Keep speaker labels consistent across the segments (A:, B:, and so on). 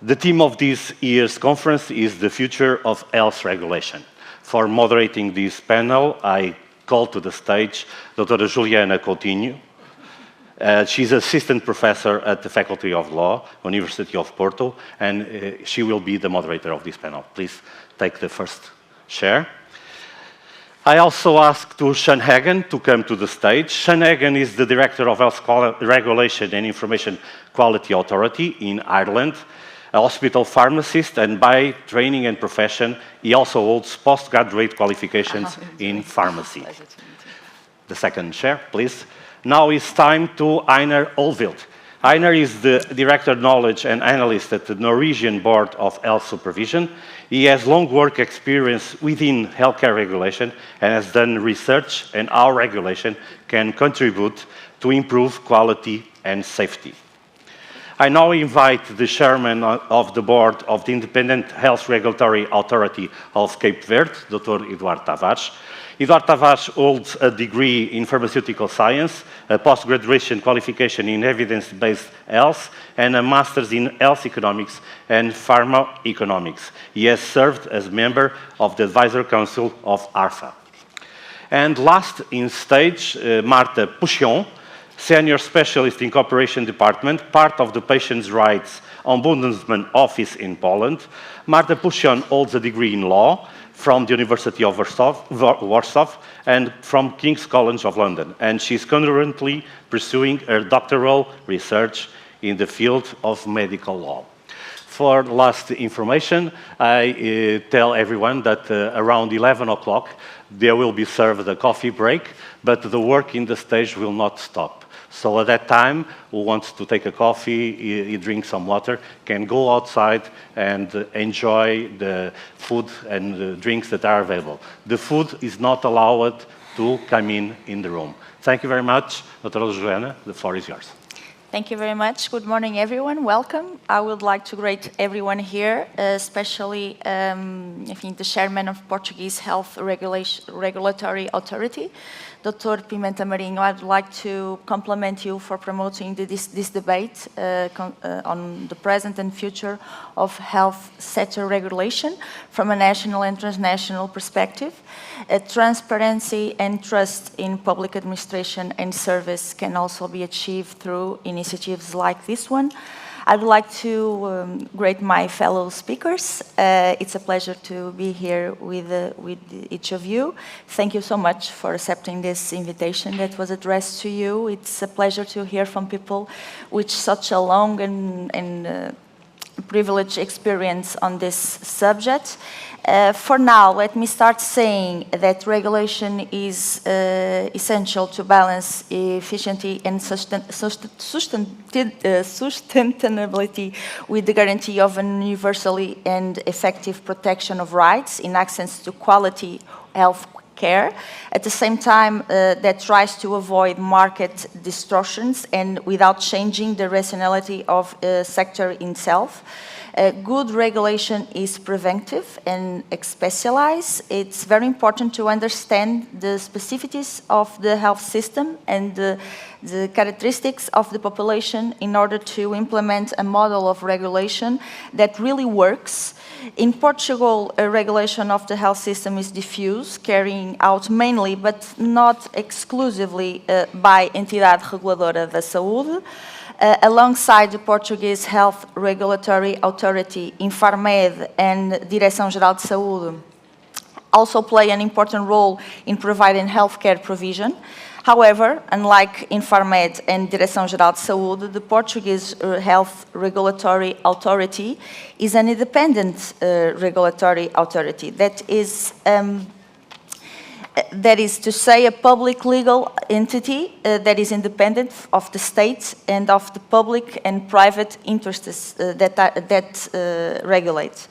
A: The theme of this year's conference is the future of health regulation. For moderating this panel, I call to the stage Dr. Juliana Coutinho. She's assistant professor at the Faculty of Law, University of Porto, and she will be the moderator of this panel. Please take the first chair. I also asked to Sean Egan to come to the stage. Sean Egan is the Director of Health Regulation and Information Quality Authority in Ireland, a hospital pharmacist, and by training and profession, he also holds postgraduate qualifications in pharmacy. The second chair, please. Now it's time to Einar Hovlid. Einar is the Director of Knowledge and Analyst at the Norwegian Board of Health Supervision. He has long work experience within healthcare regulation and has done research on how regulation can contribute to improve quality and safety. I now invite the Chairman of the Board of the Independent Health Regulatory Authority of Cape Verde, Dr. Eduardo Tavares. Eduardo Tavares holds a degree in pharmaceutical science, a post-graduation qualification in evidence-based health, and a master's in health economics and pharmacoeconomics. He has served as member of the Advisory Council of ARPHA. And last in stage, Marta Puscion, Senior Specialist in Cooperation Department, part of the Patients' Rights Ombudsman Office in Poland. Marta Puscion holds a degree in law from the University of Warsaw and from King's College of London, and she's currently pursuing her doctoral research in the field of medical law. For last information, I tell everyone that around 11 o'clock there will be served a coffee break, but the work in the stage will not stop. So at that time, who wants to take a coffee, drink some water, can go outside and enjoy the food and the drinks that are available. The food is not allowed to come in the room. Thank you very much. Dr. Juliana, the floor is yours.
B: Thank you very much. Good morning, everyone. Welcome. I would like to greet everyone here, especially I think the chairman of Portuguese Health Regulatory Authority, Dr. Pimenta Marinho. I'd like to compliment you for promoting this debate on the present and future of health sector regulation from a national and transnational perspective. Transparency and trust in public administration and service can also be achieved through initiatives like this one. I would like to greet my fellow speakers. It's a pleasure to be here with each of you. Thank you so much for accepting this invitation that was addressed to you. It's a pleasure to hear from people with such a long and privileged experience on this subject. For now, let me start saying that regulation is essential to balance efficiency and sustainability with the guarantee of an universally and effective protection of rights in access to quality health care. At the same time, that tries to avoid market distortions and without changing the rationality of the sector itself. Good regulation is preventive and specialized. It's very important to understand the specificities of the health system and the characteristics of the population in order to implement a model of regulation that really works. In Portugal, a regulation of the health system is diffuse, carrying out mainly, but not exclusively, by Entidade Reguladora da Saúde. Alongside the Portuguese Health Regulatory Authority, Infarmed and Direção-Geral de Saúde also play an important role in providing healthcare provision. However, unlike Infarmed and Direção-Geral de Saúde, the Portuguese Health Regulatory Authority is an independent regulatory authority that is to say a public legal entity that is independent of the state and of the public and private interests that regulate.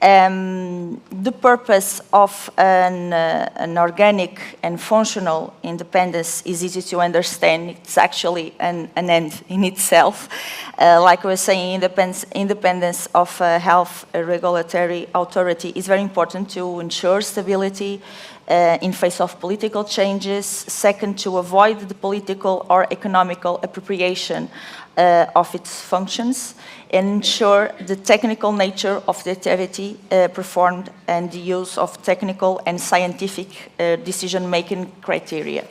B: The purpose of an organic and functional independence is easy to understand. It's actually an end in itself. Like I was saying, independence of a health regulatory authority is very important to ensure stability in face of political changes. Second, to avoid the political or economical appropriation of its functions, and ensure the technical nature of the activity performed and the use of technical and scientific decision-making criteria.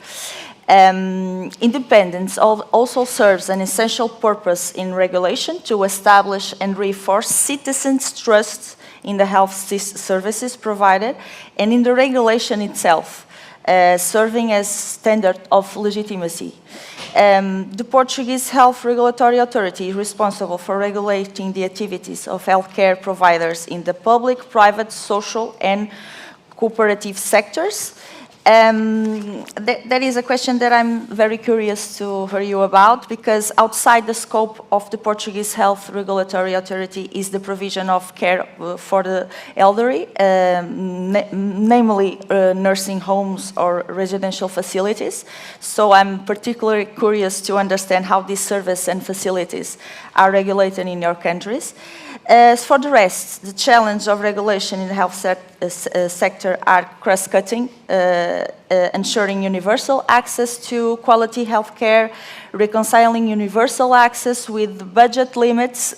B: Independence also serves an essential purpose in regulation to establish and reinforce citizens' trust in the health services provided and in the regulation itself, serving as standard of legitimacy. The Portuguese Health Regulatory Authority is responsible for regulating the activities of healthcare providers in the public, private, social, and cooperative sectors. That is a question that I'm very curious to hear you about, because outside the scope of the Portuguese Health Regulatory Authority is the provision of care for the elderly, namely nursing homes or residential facilities. So I'm particularly curious to understand how this service and facilities are regulated in your countries. As for the rest, the challenge of regulation in the health sector are cross-cutting, ensuring universal access to quality healthcare, reconciling universal access with budget limits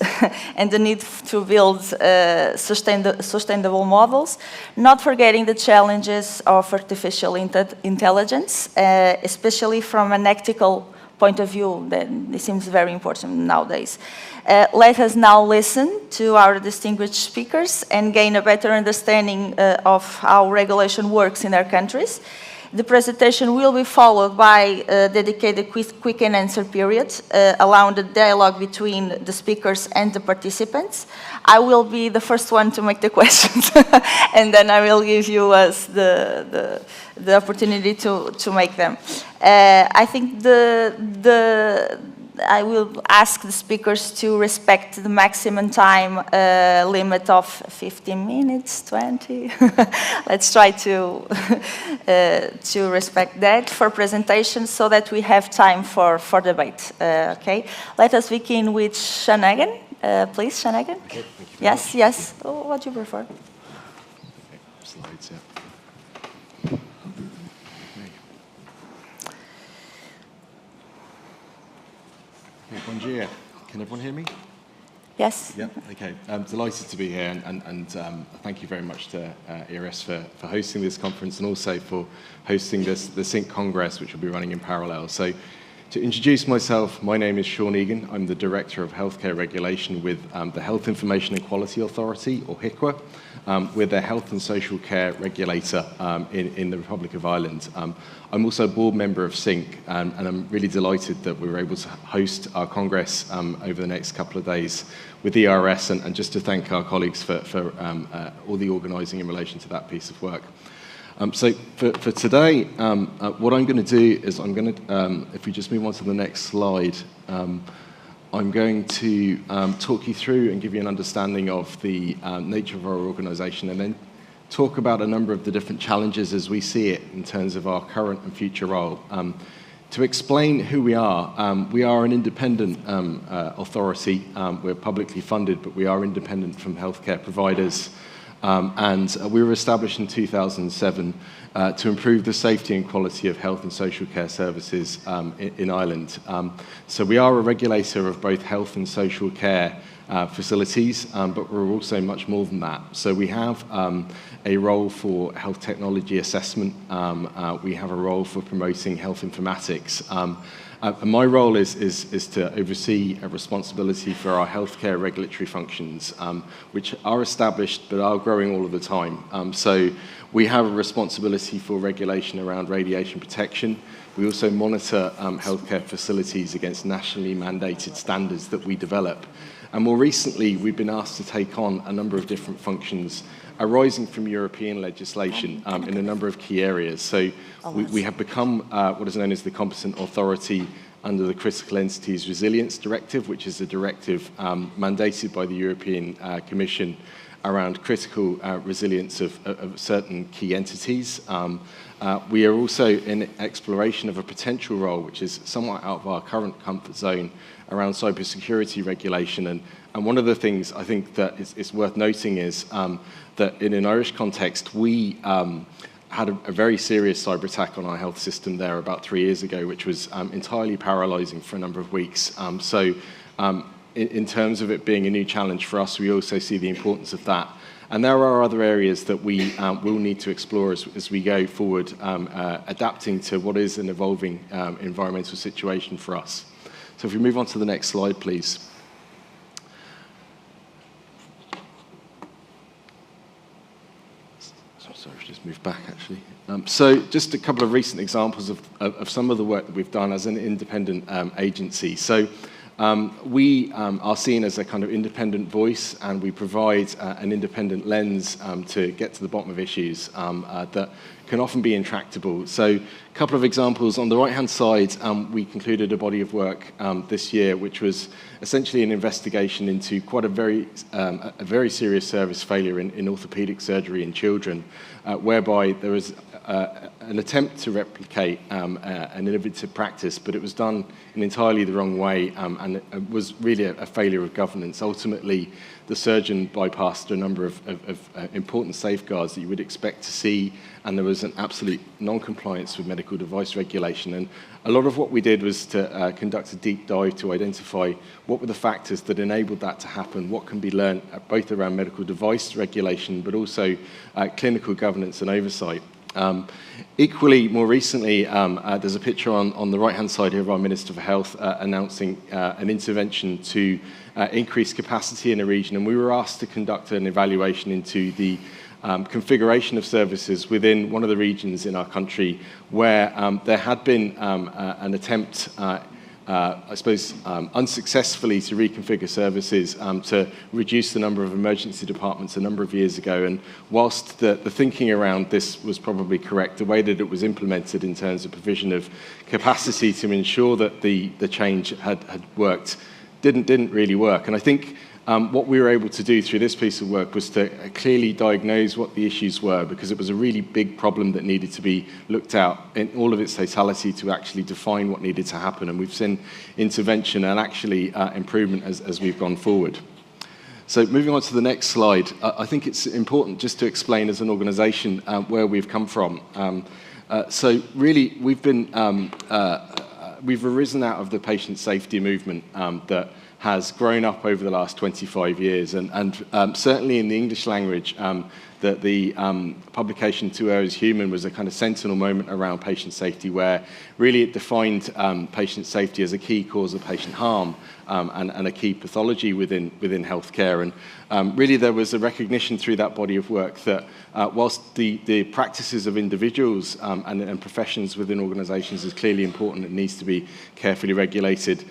B: and the need to build sustainable models, not forgetting the challenges of artificial intelligence, especially from an ethical point of view. That it seems very important nowadays. Let us now listen to our distinguished speakers and gain a better understanding of how regulation works in their countries. The presentation will be followed by a dedicated quick and answer period, allowing the dialogue between the speakers and the participants. I will be the first one to make the questions, and then I will give you the opportunity to make them. I think I will ask the speakers to respect the maximum time limit of 15 minutes, 20. Let's try to respect that for presentations so that we have time for debate. Okay. Let us begin with Egan. Please, Egan. Okay, yes, yes. Oh, what do you prefer?
C: Okay. Slides, yeah. Bom dia. Can everyone hear me?
B: Yes.
C: Yeah, okay. I'm delighted to be here, and thank you very much to ERS for hosting this conference and also for hosting the SYNC Congress, which will be running in parallel. So, to introduce myself, my name is Egan. I'm the Director of Healthcare Regulation with the Health Information and Quality Authority, or HIQA. We're the health and social care regulator in the Republic of Ireland. I'm also a board member of SYNC, and I'm really delighted that we were able to host our Congress over the next couple of days with the ERS, and just to thank our colleagues for all the organising in relation to that piece of work. So for today, what I'm going to do is if we just move on to the next slide, I'm going to talk you through and give you an understanding of the nature of our organisation, and then talk about a number of the different challenges as we see it in terms of our current and future role. To explain who we are an independent authority. We're publicly funded, but we are independent from healthcare providers. And we were established in 2007 to improve the safety and quality of health and social care services in Ireland. So we are a regulator of both health and social care facilities, but we're also much more than that. So we have a role for health technology assessment. We have a role for promoting health informatics. And my role is to oversee a responsibility for our healthcare regulatory functions, which are established but are growing all of the time. So we have a responsibility for regulation around radiation protection. We also monitor healthcare facilities against nationally mandated standards that we develop. And more recently, we've been asked to take on a number of different functions arising from European legislation in a number of key areas. So we have become what is known as the competent authority under the Critical Entities Resilience Directive, which is a directive mandated by the European Commission around critical resilience of certain key entities. We are also in exploration of a potential role, which is somewhat out of our current comfort zone, around cybersecurity regulation. And one of the things I think that is worth noting is that in an Irish context, we had a very serious cyber attack on our health system there about 3 years ago, which was entirely paralyzing for a number of weeks. In terms of it being a new challenge for us, we also see the importance of that. And there are other areas that we will need to explore as we go forward, adapting to what is an evolving environmental situation for us. So if we move on to the next slide, please. Sorry, I've just moved back, actually. So just a couple of recent examples of some of the work that we've done as an independent agency. So we are seen as a kind of independent voice, and we provide an independent lens to get to the bottom of issues that can often be intractable. So a couple of examples. On the right-hand side, we concluded a body of work this year, which was essentially an investigation into quite a very serious service failure in orthopedic surgery in children, whereby there was an attempt to replicate an innovative practice, but it was done in entirely the wrong way, and it was really a failure of governance. Ultimately, the surgeon bypassed a number of important safeguards that you would expect to see, and there was an absolute non-compliance with medical device regulation. And a lot of what we did was to conduct a deep dive to identify what were the factors that enabled that to happen, what can be learned both around medical device regulation, but also clinical governance and oversight. Equally, more recently, there's a picture on the right-hand side here of our Minister for Health announcing an intervention to increase capacity in a region, and we were asked to conduct an evaluation into the configuration of services within one of the regions in our country where there had been an attempt, I suppose, unsuccessfully to reconfigure services to reduce the number of emergency departments a number of years ago. And whilst the thinking around this was probably correct, the way that it was implemented in terms of provision of capacity to ensure that the change had worked didn't really work. And I think what we were able to do through this piece of work was to clearly diagnose what the issues were, because it was a really big problem that needed to be looked at in all of its totality to actually define what needed to happen. And we've seen intervention and actually improvement as we've gone forward. So moving on to the next slide, I think it's important just to explain as an organisation where we've come from. So really, we've arisen out of the patient safety movement that has grown up over the last 25 years. And certainly in the English language, that the publication To Err is Human was a kind of sentinel moment around patient safety, where really it defined patient safety as a key cause of patient harm and a key pathology within healthcare. And really there was a recognition through that body of work that whilst the practices of individuals and professions within organisations is clearly important, it needs to be carefully regulated.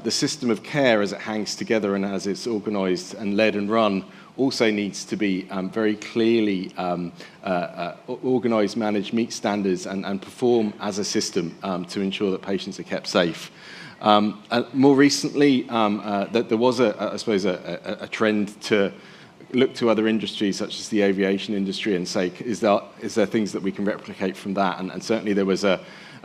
C: The system of care as it hangs together and as it's organised and led and run also needs to be very clearly organised, managed, meet standards and perform as a system to ensure that patients are kept safe. More recently, that there was, I suppose, a trend to look to other industries such as the aviation industry and say, is there things that we can replicate from that? And certainly there was a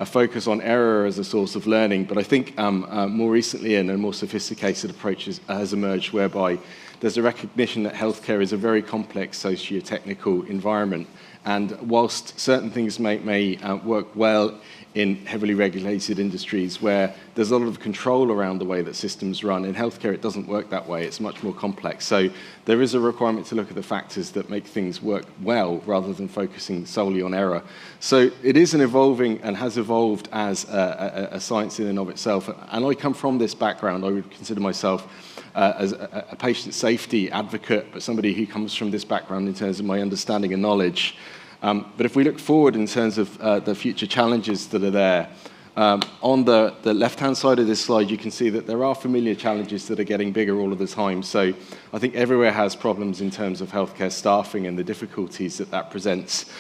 C: focus on error as a source of learning, but I think more recently a more sophisticated approach has emerged, whereby there's a recognition that healthcare is a very complex socio-technical environment, and whilst certain things may work well in heavily regulated industries where there's a lot of control around the way that systems run, in healthcare it doesn't work that way. It's much more complex. So there is a requirement to look at the factors that make things work well rather than focusing solely on error. So it is an evolving and has evolved as a science in and of itself. And I come from this background. I would consider myself as a patient safety advocate, but somebody who comes from this background in terms of my understanding and knowledge. But if we look forward in terms of the future challenges that are there, on the left-hand side of this slide, you can see that there are familiar challenges that are getting bigger all of the time. So I think everywhere has problems in terms of healthcare staffing and the difficulties that presents.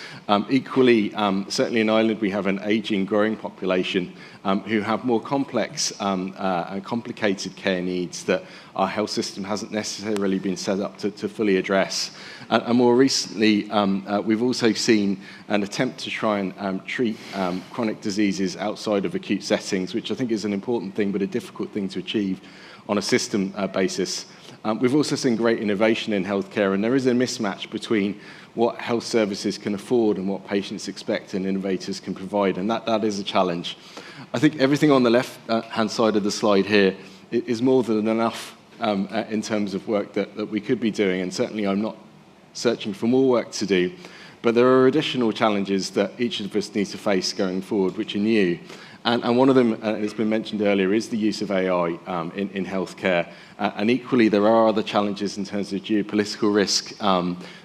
C: Equally, certainly in Ireland, we have an ageing, growing population who have more complex and complicated care needs that our health system hasn't necessarily been set up to fully address. And more recently, we've also seen an attempt to try and treat chronic diseases outside outside of acute settings, which I think is an important thing, but a difficult thing to achieve on a system basis. We've also seen great innovation in healthcare, and there is a mismatch between what health services can afford and what patients expect and innovators can provide, and that is a challenge. I think everything on the left-hand side of the slide here is more than enough in terms of work that we could be doing, and certainly I'm not searching for more work to do, but there are additional challenges that each of us needs to face going forward, which are new. And one of them, and it's been mentioned earlier, is the use of AI in healthcare. And equally, there are other challenges in terms of geopolitical risk,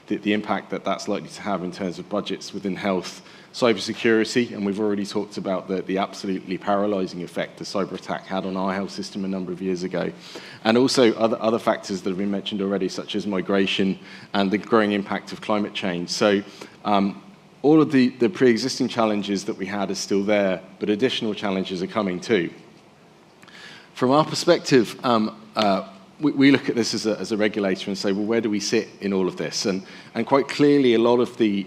C: the impact that that's likely to have in terms of budgets within health, cybersecurity, and we've already talked about the absolutely paralysing effect the cyber attack had on our health system a number of years ago. And also other factors that have been mentioned already, such as migration and the growing impact of climate change. So all of the pre-existing challenges that we had are still there, but additional challenges are coming too. From our perspective, we look at this as a regulator and say, well, where do we sit in all of this? And quite clearly, a lot of the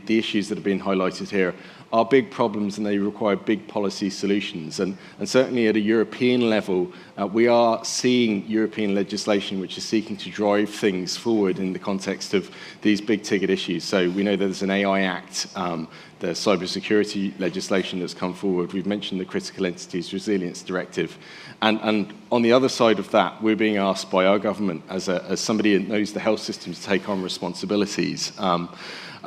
C: issues that have been highlighted here are big problems, and they require big policy solutions. And certainly at a European level, we are seeing European legislation which is seeking to drive things forward in the context of these big ticket issues. So we know there's an AI Act, the cybersecurity legislation that's come forward. We've mentioned the Critical Entities Resilience Directive. And on the other side of that, we're being asked by our government, as somebody who knows the health system, to take on responsibilities.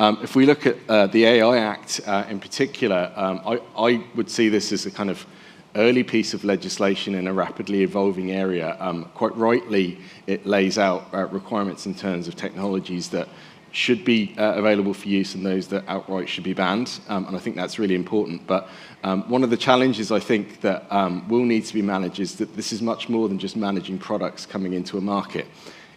C: If we look at the AI Act in particular, I would see this as a kind of early piece of legislation in a rapidly evolving area. Quite rightly, it lays out requirements in terms of technologies that should be available for use and those that outright should be banned, and I think that's really important. But one of the challenges I think that will need to be managed is that this is much more than just managing products coming into a market.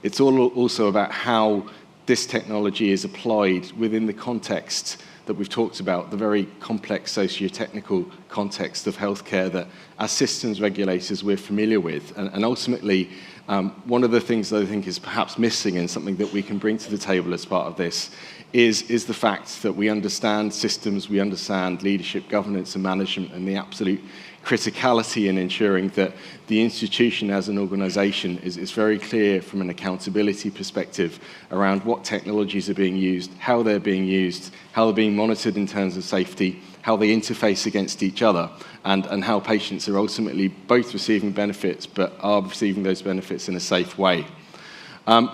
C: It's also about how this technology is applied within the context that we've talked about, the very complex socio-technical context of healthcare that as systems regulators we're familiar with. And ultimately, one of the things that I think is perhaps missing and something that we can bring to the table as part of this is the fact that we understand systems, we understand leadership, governance and management, and the absolute criticality in ensuring that the institution as an organisation is very clear from an accountability perspective around what technologies are being used, how they're being used, how they're being monitored in terms of safety, how they interface against each other, and how patients are ultimately both receiving benefits but are receiving those benefits in a safe way.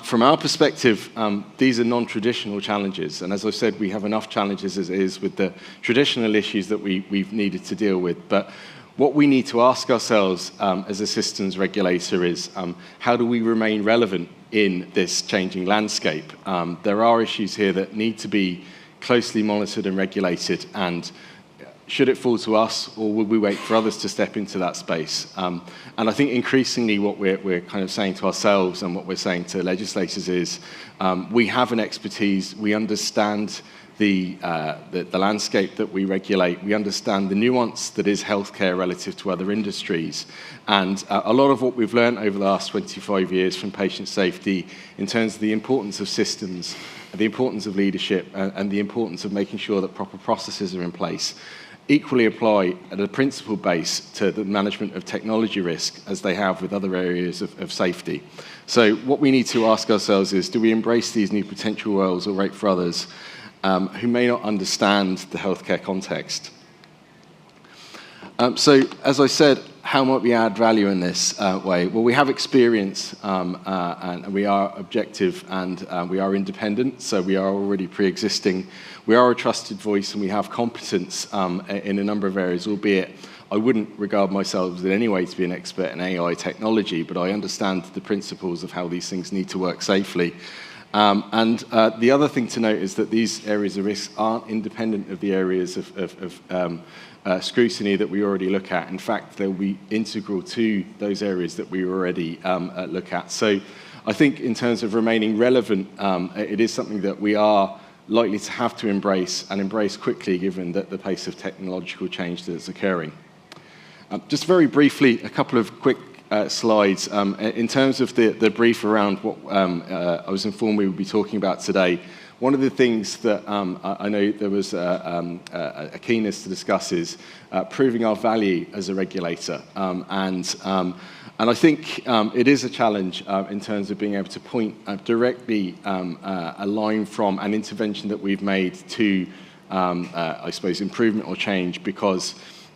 C: From our perspective, these are non-traditional challenges, and as I said, we have enough challenges as it is with the traditional issues that we've needed to deal with. But what we need to ask ourselves as a systems regulator is, how do we remain relevant in this changing landscape? There are issues here that need to be closely monitored and regulated, and should it fall to us, or will we wait for others to step into that space? And I think increasingly what we're kind of saying to ourselves and what we're saying to legislators is, we have an expertise, we understand the landscape that we regulate, we understand the nuance that is healthcare relative to other industries. And a lot of what we've learned over the last 25 years from patient safety in terms of the importance of systems, the importance of leadership, and the importance of making sure that proper processes are in place, equally apply at a principle base to the management of technology risk as they have with other areas of safety. So what we need to ask ourselves is, do we embrace these new potential roles or wait for others who may not understand the healthcare context? So, as I said, how might we add value in this way? Well, we have experience, and we are objective, and we are independent, so we are already pre-existing. We are a trusted voice, and we have competence in a number of areas, albeit I wouldn't regard myself in any way to be an expert in AI technology, but I understand the principles of how these things need to work safely. And the other thing to note is that these areas of risk aren't independent of the areas of scrutiny that we already look at. In fact, they'll be integral to those areas that we already look at. So I think in terms of remaining relevant, it is something that we are likely to have to embrace, and embrace quickly given that the pace of technological change that's occurring. Just very briefly, a couple of quick slides. In terms of the brief around what I was informed we would be talking about today, one of the things that I know there was a keenness to discuss is proving our value as a regulator. And I think it is a challenge in terms of being able to point directly a line from an intervention that we've made to, I suppose, improvement or change, because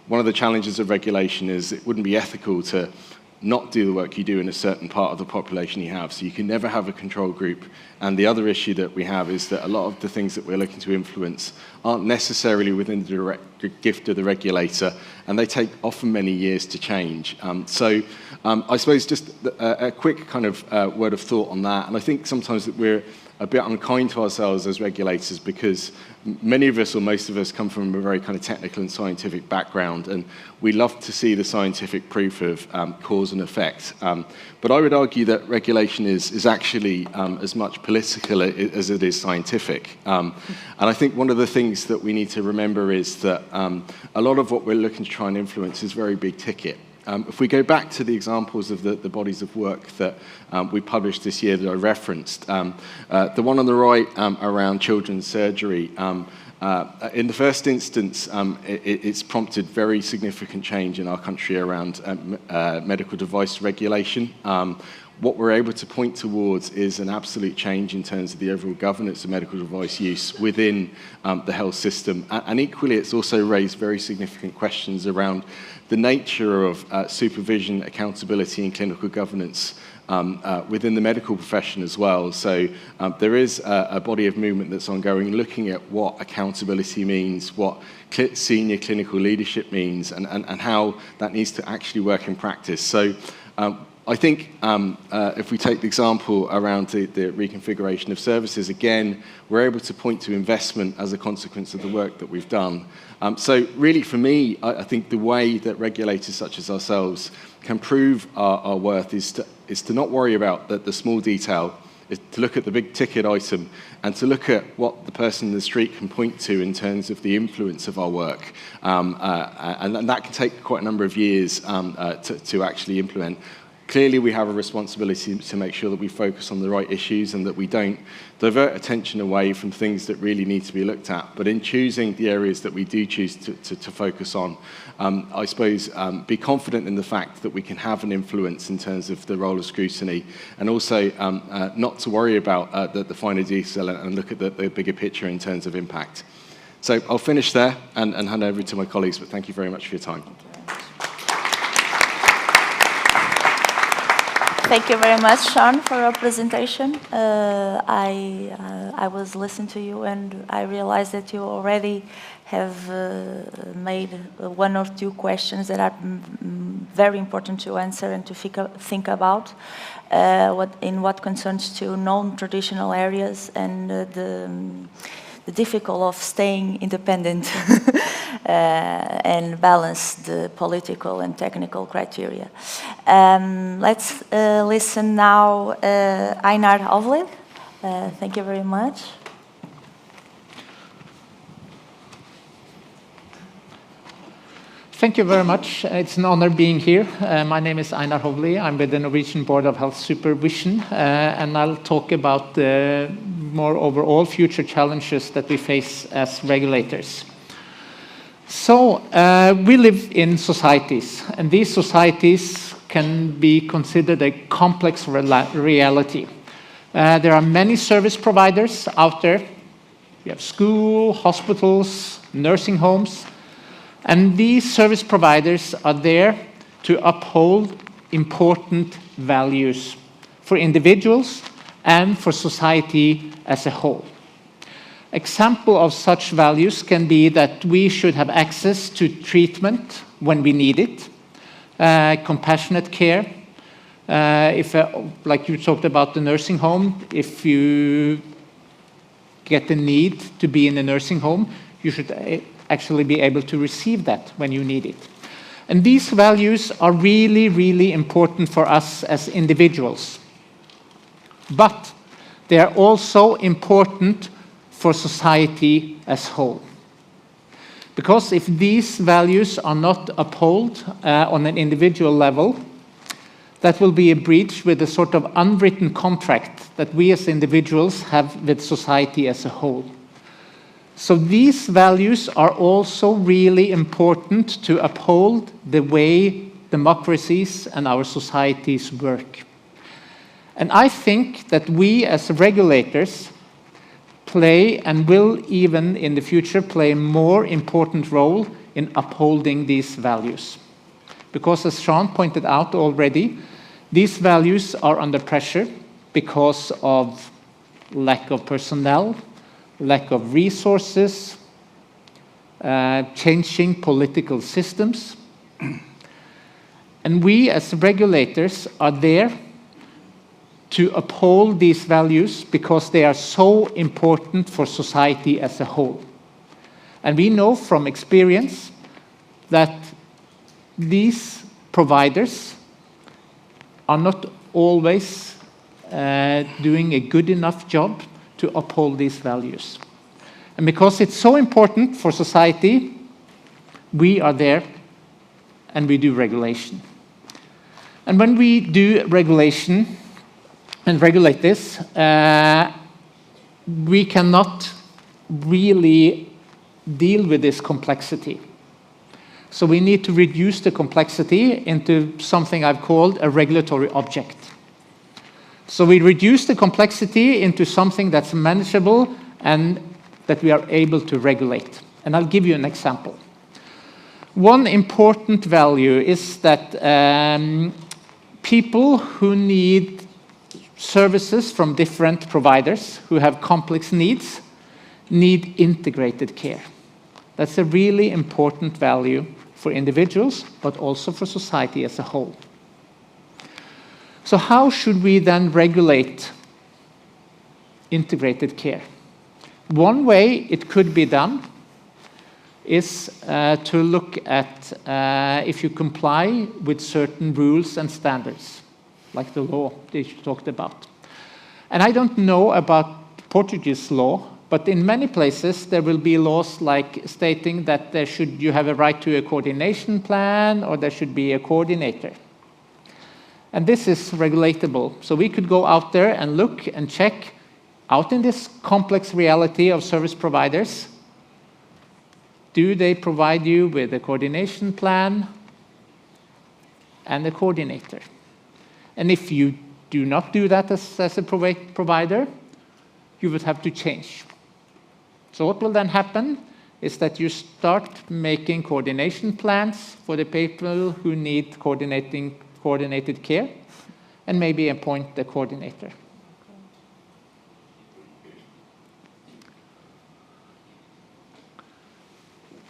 C: one of the challenges of regulation is it wouldn't be ethical to not do the work you do in a certain part of the population you have. So you can never have a control group. And the other issue that we have is that a lot of the things that we're looking to influence aren't necessarily within the direct gift of the regulator, and they take often many years to change. So I suppose just a quick kind of word of thought on that. And I think sometimes that we're a bit unkind to ourselves as regulators, because many of us, or most of us, come from a very kind of technical and scientific background, and we love to see the scientific proof of cause and effect. But I would argue that regulation is actually as much political as it is scientific. And I think one of the things that we need to remember is that a lot of what we're looking to try and influence is very big ticket. If we go back to the examples of the bodies of work that we published this year that I referenced, the one on the right around children's surgery, in the first instance, it's prompted very significant change in our country around medical device regulation. What we're able to point towards is an absolute change in terms of the overall governance of medical device use within the health system. And equally, it's also raised very significant questions around the nature of supervision, accountability, and clinical governance within the medical profession as well. So there is a body of movement that's ongoing looking at what accountability means, what senior clinical leadership means, and how that needs to actually work in practice. So I think if we take the example around the reconfiguration of services, again, we're able to point to investment as a consequence of the work that we've done. So really, for me, I think the way that regulators such as ourselves can prove our worth is to not worry about the small detail, is to look at the big ticket item and to look at what the person in the street can point to in terms of the influence of our work. And that can take quite a number of years to actually implement. Clearly, we have a responsibility to make sure that we focus on the right issues and that we don't divert attention away from things that really need to be looked at. But in choosing the areas that we do choose to focus on, I suppose be confident in the fact that we can have an influence in terms of the role of scrutiny, and also not to worry about the finer detail and look at the bigger picture in terms of impact. So I'll finish there and hand over to my colleagues, but thank you very much for your time.
B: Thank you very much, Sean, for your presentation. I was listening to you, and I realized that you already have made one or two questions that are very important to answer and to think about what concerns to non-traditional areas and the difficulty of staying independent and balance the political and technical criteria. Let's listen now Einar Hovlid. Thank you very much.
D: Thank you very much. It's an honor being here. My name is Einar Hovlid. I'm with the Norwegian Board of Health Supervision, and I'll talk about the more overall future challenges that we face as regulators. So, we live in societies, and these societies can be considered a complex reality. There are many service providers out there. We have school, hospitals, nursing homes, and these service providers are there to uphold important values for individuals and for society as a whole. Example of such values can be that we should have access to treatment when we need it, compassionate care. Like you talked about the nursing home, if you get the need to be in a nursing home, you should actually be able to receive that when you need it. And these values are really, really important for us as individuals. But they are also important for society as whole. Because if these values are not upheld on an individual level, that will be a breach with a sort of unwritten contract that we as individuals have with society as a whole. So these values are also really important to uphold the way democracies and our societies work. And I think that we as regulators play, and will even in the future play, a more important role in upholding these values. Because as Sean pointed out already, these values are under pressure because of lack of personnel, lack of resources, changing political systems. And we as regulators are there to uphold these values because they are so important for society as a whole. And we know from experience that these providers are not always doing a good enough job to uphold these values. And because it's so important for society, we are there and we do regulation. And when we do regulation and regulate this, we cannot really deal with this complexity. So we need to reduce the complexity into something I've called a regulatory object. So we reduce the complexity into something that's manageable and that we are able to regulate. And I'll give you an example. One important value is that people who need services from different providers who have complex needs need integrated care. That's a really important value for individuals, but also for society as a whole. So how should we then regulate integrated care? One way it could be done is to look at if you comply with certain rules and standards, like the law that you talked about. And I don't know about Portuguese law, but in many places there will be laws like stating that you have a right to a coordination plan, or there should be a coordinator. And this is regulatable. So we could go out there and look and check out in this complex reality of service providers. Do they provide you with a coordination plan and a coordinator? And if you do not do that as a provider, you would have to change. So what will then happen is that you start making coordination plans for the people who need coordinated care, and maybe appoint the coordinator.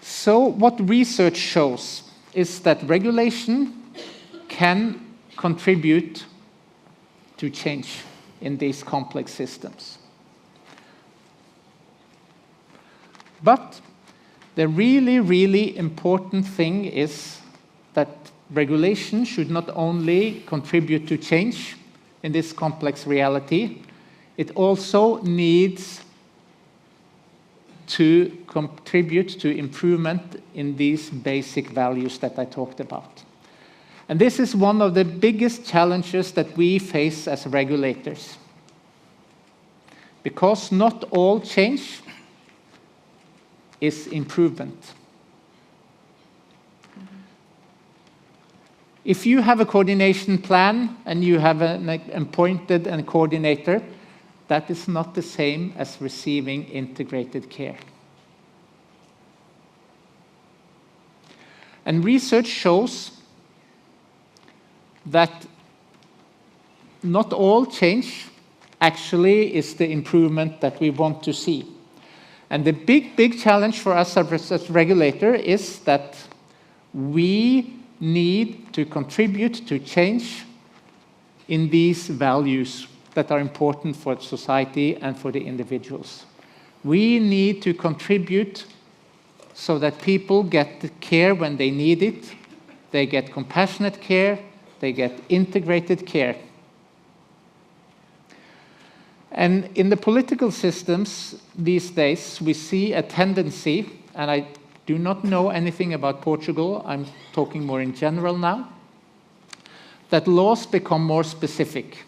D: So what research shows is that regulation can contribute to change in these complex systems. But the really, really important thing is that regulation should not only contribute to change in this complex reality, it also needs to contribute to improvement in these basic values that I talked about. And this is one of the biggest challenges that we face as regulators. Because not all change is improvement. If you have a coordination plan and you have an appointed and coordinator, that is not the same as receiving integrated care. And research shows that not all change actually is the improvement that we want to see. And the big challenge for us as regulator is that we need to contribute to change in these values that are important for society and for the individuals. We need to contribute so that people get the care when they need it, they get compassionate care, they get integrated care. And in the political systems these days, we see a tendency, and I do not know anything about Portugal, I'm talking more in general now, that laws become more specific.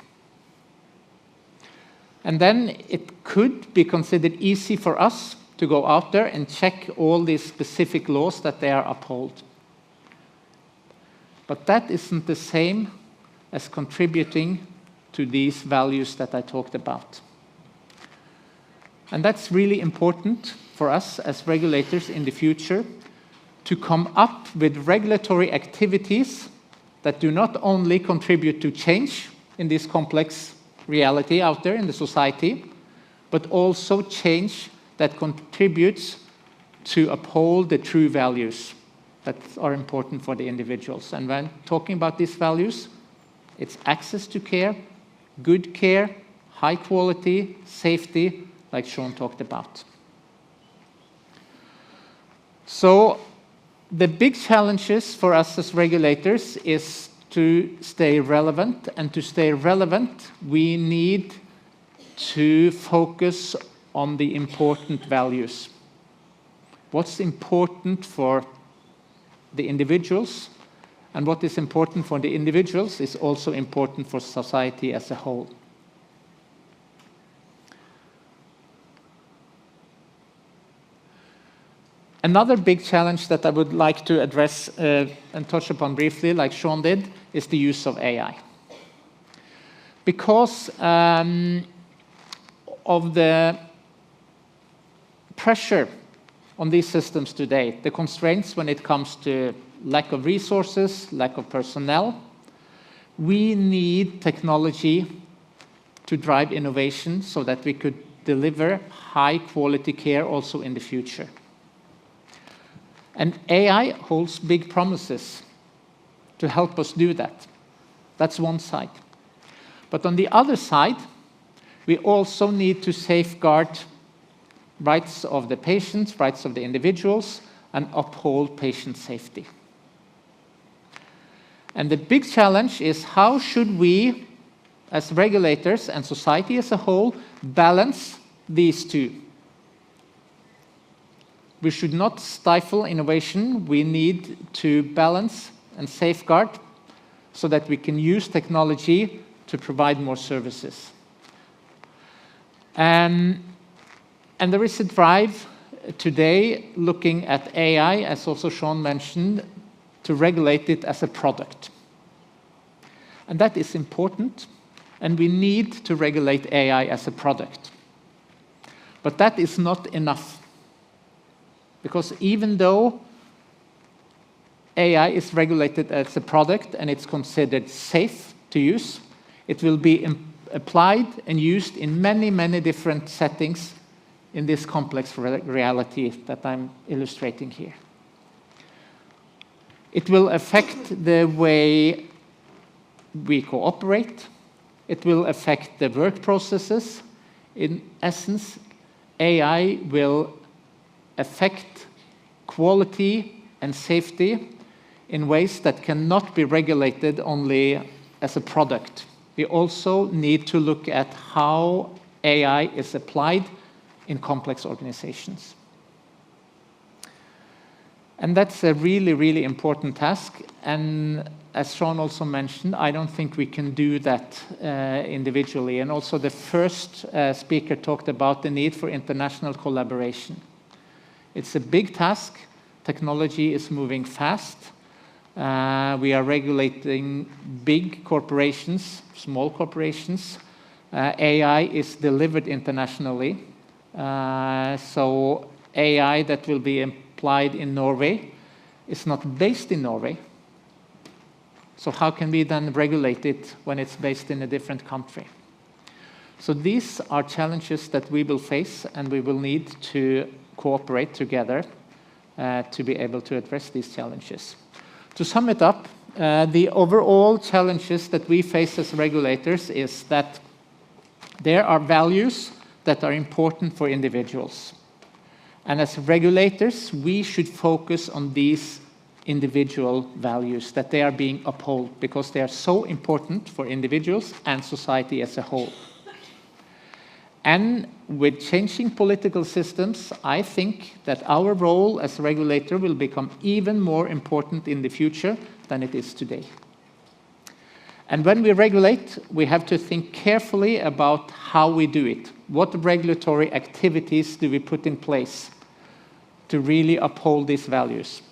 D: And then it could be considered easy for us to go out there and check all these specific laws that they are upheld. But that isn't the same as contributing to these values that I talked about. And that's really important for us as regulators in the future to come up with regulatory activities that do not only contribute to change in this complex reality out there in the society, but also change that contributes to uphold the true values that are important for the individuals. And when talking about these values, it's access to care, good care, high quality, safety, like Sean talked about. So the big challenges for us as regulators is to stay relevant, and to stay relevant, we need to focus on the important values. What's important for the individuals, and what is important for the individuals is also important for society as a whole. Another big challenge that I would like to address and touch upon briefly, like Sean did, is the use of AI. Because of the pressure on these systems today, the constraints when it comes to lack of resources, lack of personnel, we need technology to drive innovation so that we could deliver high quality care also in the future. And AI holds big promises to help us do that. That's one side. But on the other side, we also need to safeguard rights of the patients, rights of the individuals, and uphold patient safety. And the big challenge is how should we, as regulators and society as a whole, balance these two? We should not stifle innovation. We need to balance and safeguard so that we can use technology to provide more services. And there is a drive today looking at AI, as also Sean mentioned, to regulate it as a product. And that is important, and we need to regulate AI as a product. But that is not enough. Because even though AI is regulated as a product and it's considered safe to use, it will be applied and used in many, many different settings in this complex reality that I'm illustrating here. It will affect the way we cooperate. It will affect the work processes. In essence, AI will affect quality and safety in ways that cannot be regulated only as a product. We also need to look at how AI is applied in complex organizations. And that's a really, really important task. And as Sean also mentioned, I don't think we can do that individually. And also the first speaker talked about the need for international collaboration. It's a big task. Technology is moving fast. We are regulating big corporations, small corporations. AI is delivered internationally. So AI that will be applied in Norway is not based in Norway. So how can we then regulate it when it's based in a different country? So these are challenges that we will face, and we will need to cooperate together to be able to address these challenges. To sum it up, the overall challenges that we face as regulators is that there are values that are important for individuals. And as regulators, we should focus on these individual values, that they are being upheld, because they are so important for individuals and society as a whole. And with changing political systems, I think that our role as a regulator will become even more important in the future than it is today. And when we regulate, we have to think carefully about how we do it. What regulatory activities do we put in place to really uphold these values?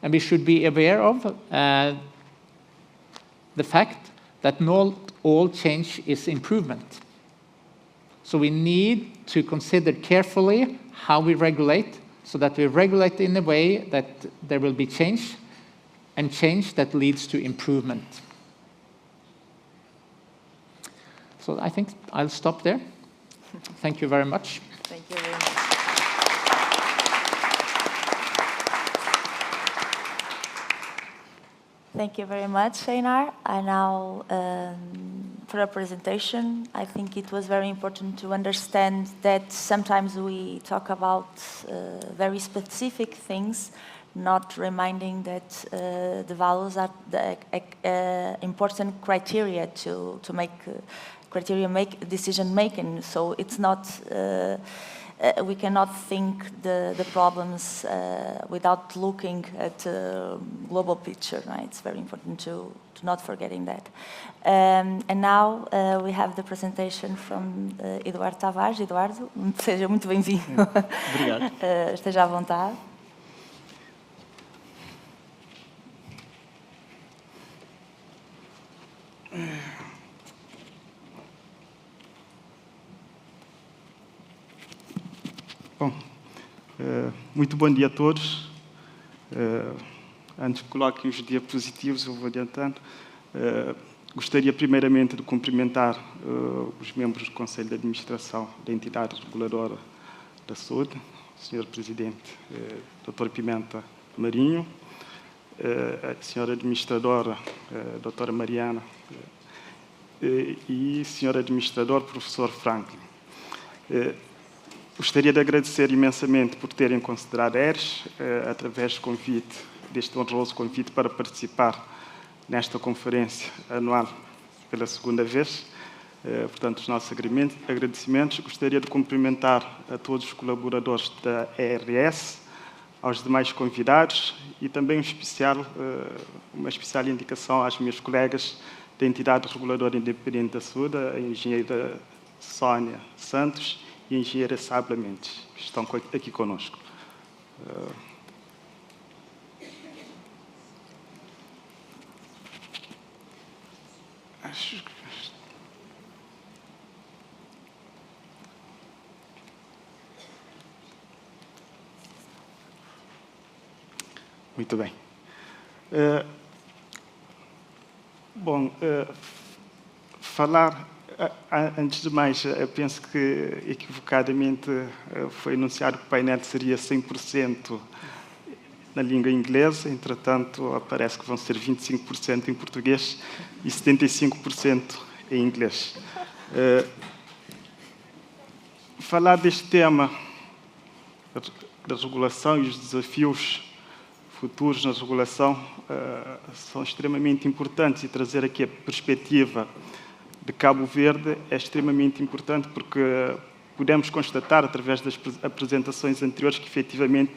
D: And we should be aware of the fact that not all change is improvement. So we need to consider carefully how we regulate, so that we regulate in a way that there will be change, and change that leads to improvement. So I think I'll stop there. Thank you very much.
B: Thank you very much. Thank you very much, Einar. I now, for a presentation, I think it was very important to understand that sometimes we talk about very specific things, not reminding that the values are the important criteria to make decision making. So it's not. We cannot think the problems without looking at the global picture, right? It's very important to not forgetting that. And now we have the presentation from Eduardo Tavares. Eduardo, seja muito bem-vindo.
E: Obrigado.
B: Esteja à vontade.
E: Bom, muito bom dia a todos. Antes que coloquem os diapositivos, eu vou adiantando. Gostaria primeiramente de cumprimentar os membros do Conselho de Administração da Entidade Reguladora da Saúde, o Sr. Presidente, Dr. Pimenta Marinho, a Sra. Administradora, Dra. Mariana, e Sr. Administrador, Professor Franklin. Gostaria de agradecer imensamente por terem considerado a ERS através do convite, deste honroso convite para participar nesta conferência anual pela segunda vez. Portanto, os nossos agradecimentos. Gostaria de cumprimentar a todos os colaboradores da ERS, aos demais convidados e também uma especial indicação às minhas colegas da Entidade Reguladora Independente da Saúde, a engenheira Sónia Santos e a engenheira Sabla Mendes, que estão aqui conosco. Muito bem. Bom, falar... Antes de mais, eu penso que, equivocadamente, foi anunciado que o painel seria 100% na língua inglesa, entretanto, parece que vão ser 25% em português e 75% em inglês. Falar deste tema da regulação e os desafios futuros na regulação são extremamente importantes, e trazer aqui a perspectiva de Cabo Verde é extremamente importante, porque pudemos constatar, através das apresentações anteriores, que efetivamente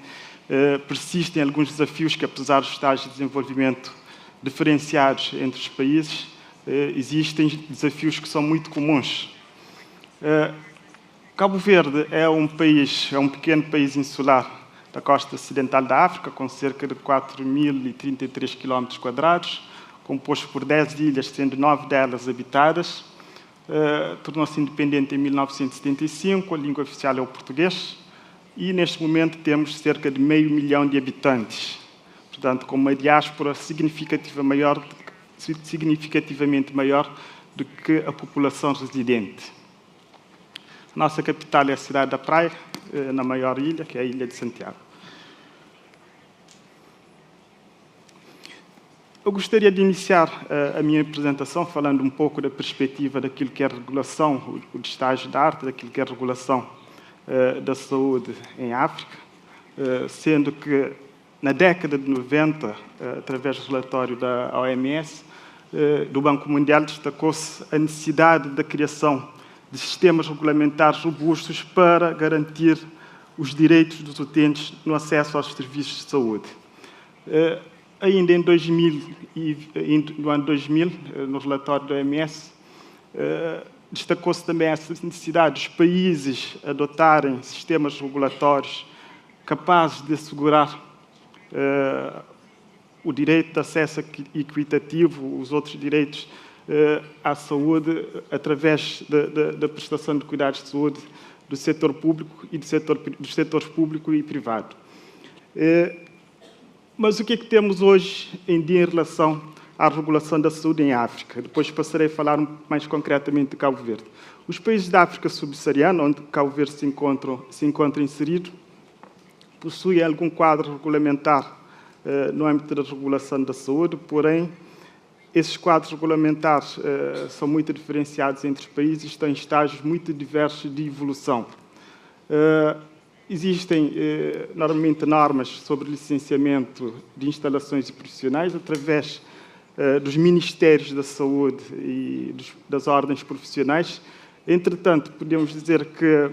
E: persistem alguns desafios que, apesar dos estágios de desenvolvimento diferenciados entre os países, existem desafios que são muito comuns. Cabo Verde é um pequeno país insular da costa ocidental da África, com cerca de 4.033 km², composto por 10 ilhas, sendo 9 delas habitadas. Tornou-se independente em 1975, a língua oficial é o português, e neste momento temos cerca de 500 mil de habitantes, portanto, com uma diáspora significativamente maior do que a população residente. A nossa capital é a cidade da Praia, na maior ilha, que é a Ilha de Santiago. Eu gostaria de iniciar a minha apresentação falando um pouco da perspectiva daquilo que é a regulação, o estágio da arte, daquilo que é a regulação da saúde em África, sendo que na década de 90, através do relatório da OMS, do Banco Mundial, destacou-se a necessidade da criação de sistemas regulamentares robustos para garantir os direitos dos utentes no acesso aos serviços de saúde. ainda no ano 2000, no relatório do OMS, destacou-se também essa necessidade dos países adotarem sistemas regulatórios capazes de assegurar o direito de acesso equitativo, os outros direitos à saúde, através da prestação de cuidados de saúde do setor público e dos setores público e privado. Mas o que é que temos hoje em dia em relação à regulação da saúde em África? Depois passarei a falar mais concretamente de Cabo Verde. Os países da África subsaariana, onde Cabo Verde se encontra inserido, possuem algum quadro regulamentar no âmbito da regulação da saúde, porém, esses quadros regulamentares são muito diferenciados entre os países e estão em estágios muito diversos de evolução. Existem, normalmente, normas sobre licenciamento de instalações e profissionais através dos Ministérios da Saúde e das ordens profissionais. Entretanto, podemos dizer que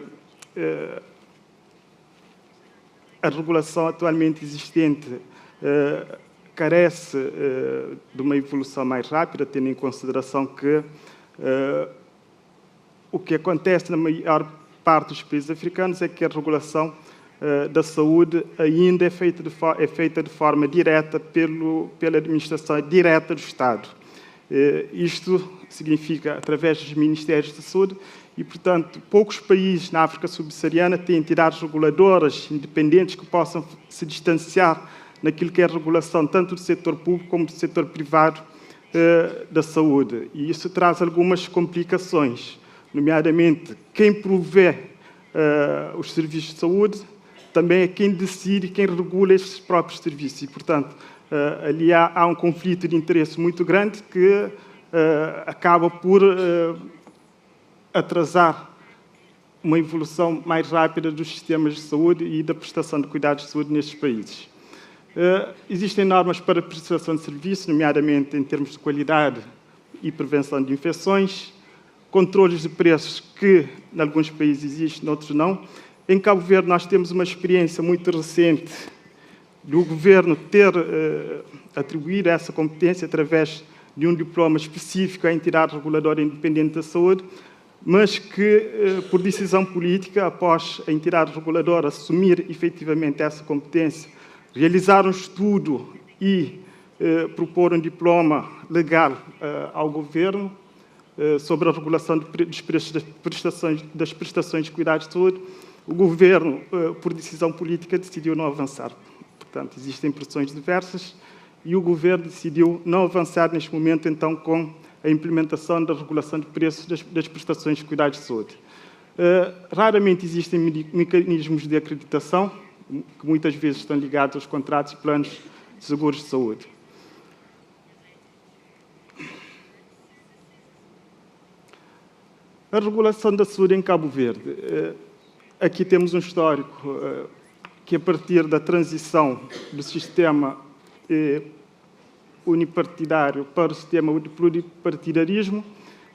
E: a regulação atualmente existente carece de uma evolução mais rápida, tendo em consideração que o que acontece na maior parte dos países africanos é que a regulação da saúde ainda é feita de forma direta pela administração direta do Estado. Isto significa através dos Ministérios da Saúde e, portanto, poucos países na África subsaariana têm entidades reguladoras independentes que possam se distanciar naquilo que é a regulação tanto do setor público como do setor privado da saúde. E isso traz algumas complicações, nomeadamente quem provê os serviços de saúde também é quem decide, quem regula esses próprios serviços. E, portanto, ali há um conflito de interesse muito grande que acaba por atrasar uma evolução mais rápida dos sistemas de saúde e da prestação de cuidados de saúde nestes países. Existem normas para a prestação de serviços, nomeadamente em termos de qualidade e prevenção de infecções, controles de preços que, em alguns países, existem, em outros não. Em Cabo Verde, nós temos uma experiência muito recente do governo ter atribuído essa competência através de um diploma específico à entidade reguladora independente da saúde, mas que, por decisão política, após a entidade reguladora assumir efetivamente essa competência, realizar um estudo e propor um diploma legal ao governo sobre a regulação dos preços das prestações de cuidados de saúde, o governo, por decisão política, decidiu não avançar. Portanto, existem pressões diversas e o governo decidiu não avançar neste momento, então, com a implementação da regulação de preços das prestações de cuidados de saúde. Raramente existem mecanismos de acreditação, que muitas vezes estão ligados aos contratos e planos de seguros de saúde. A regulação da saúde em Cabo Verde. Aqui temos um histórico que, a partir da transição do sistema unipartidário para o sistema de pluripartidarismo,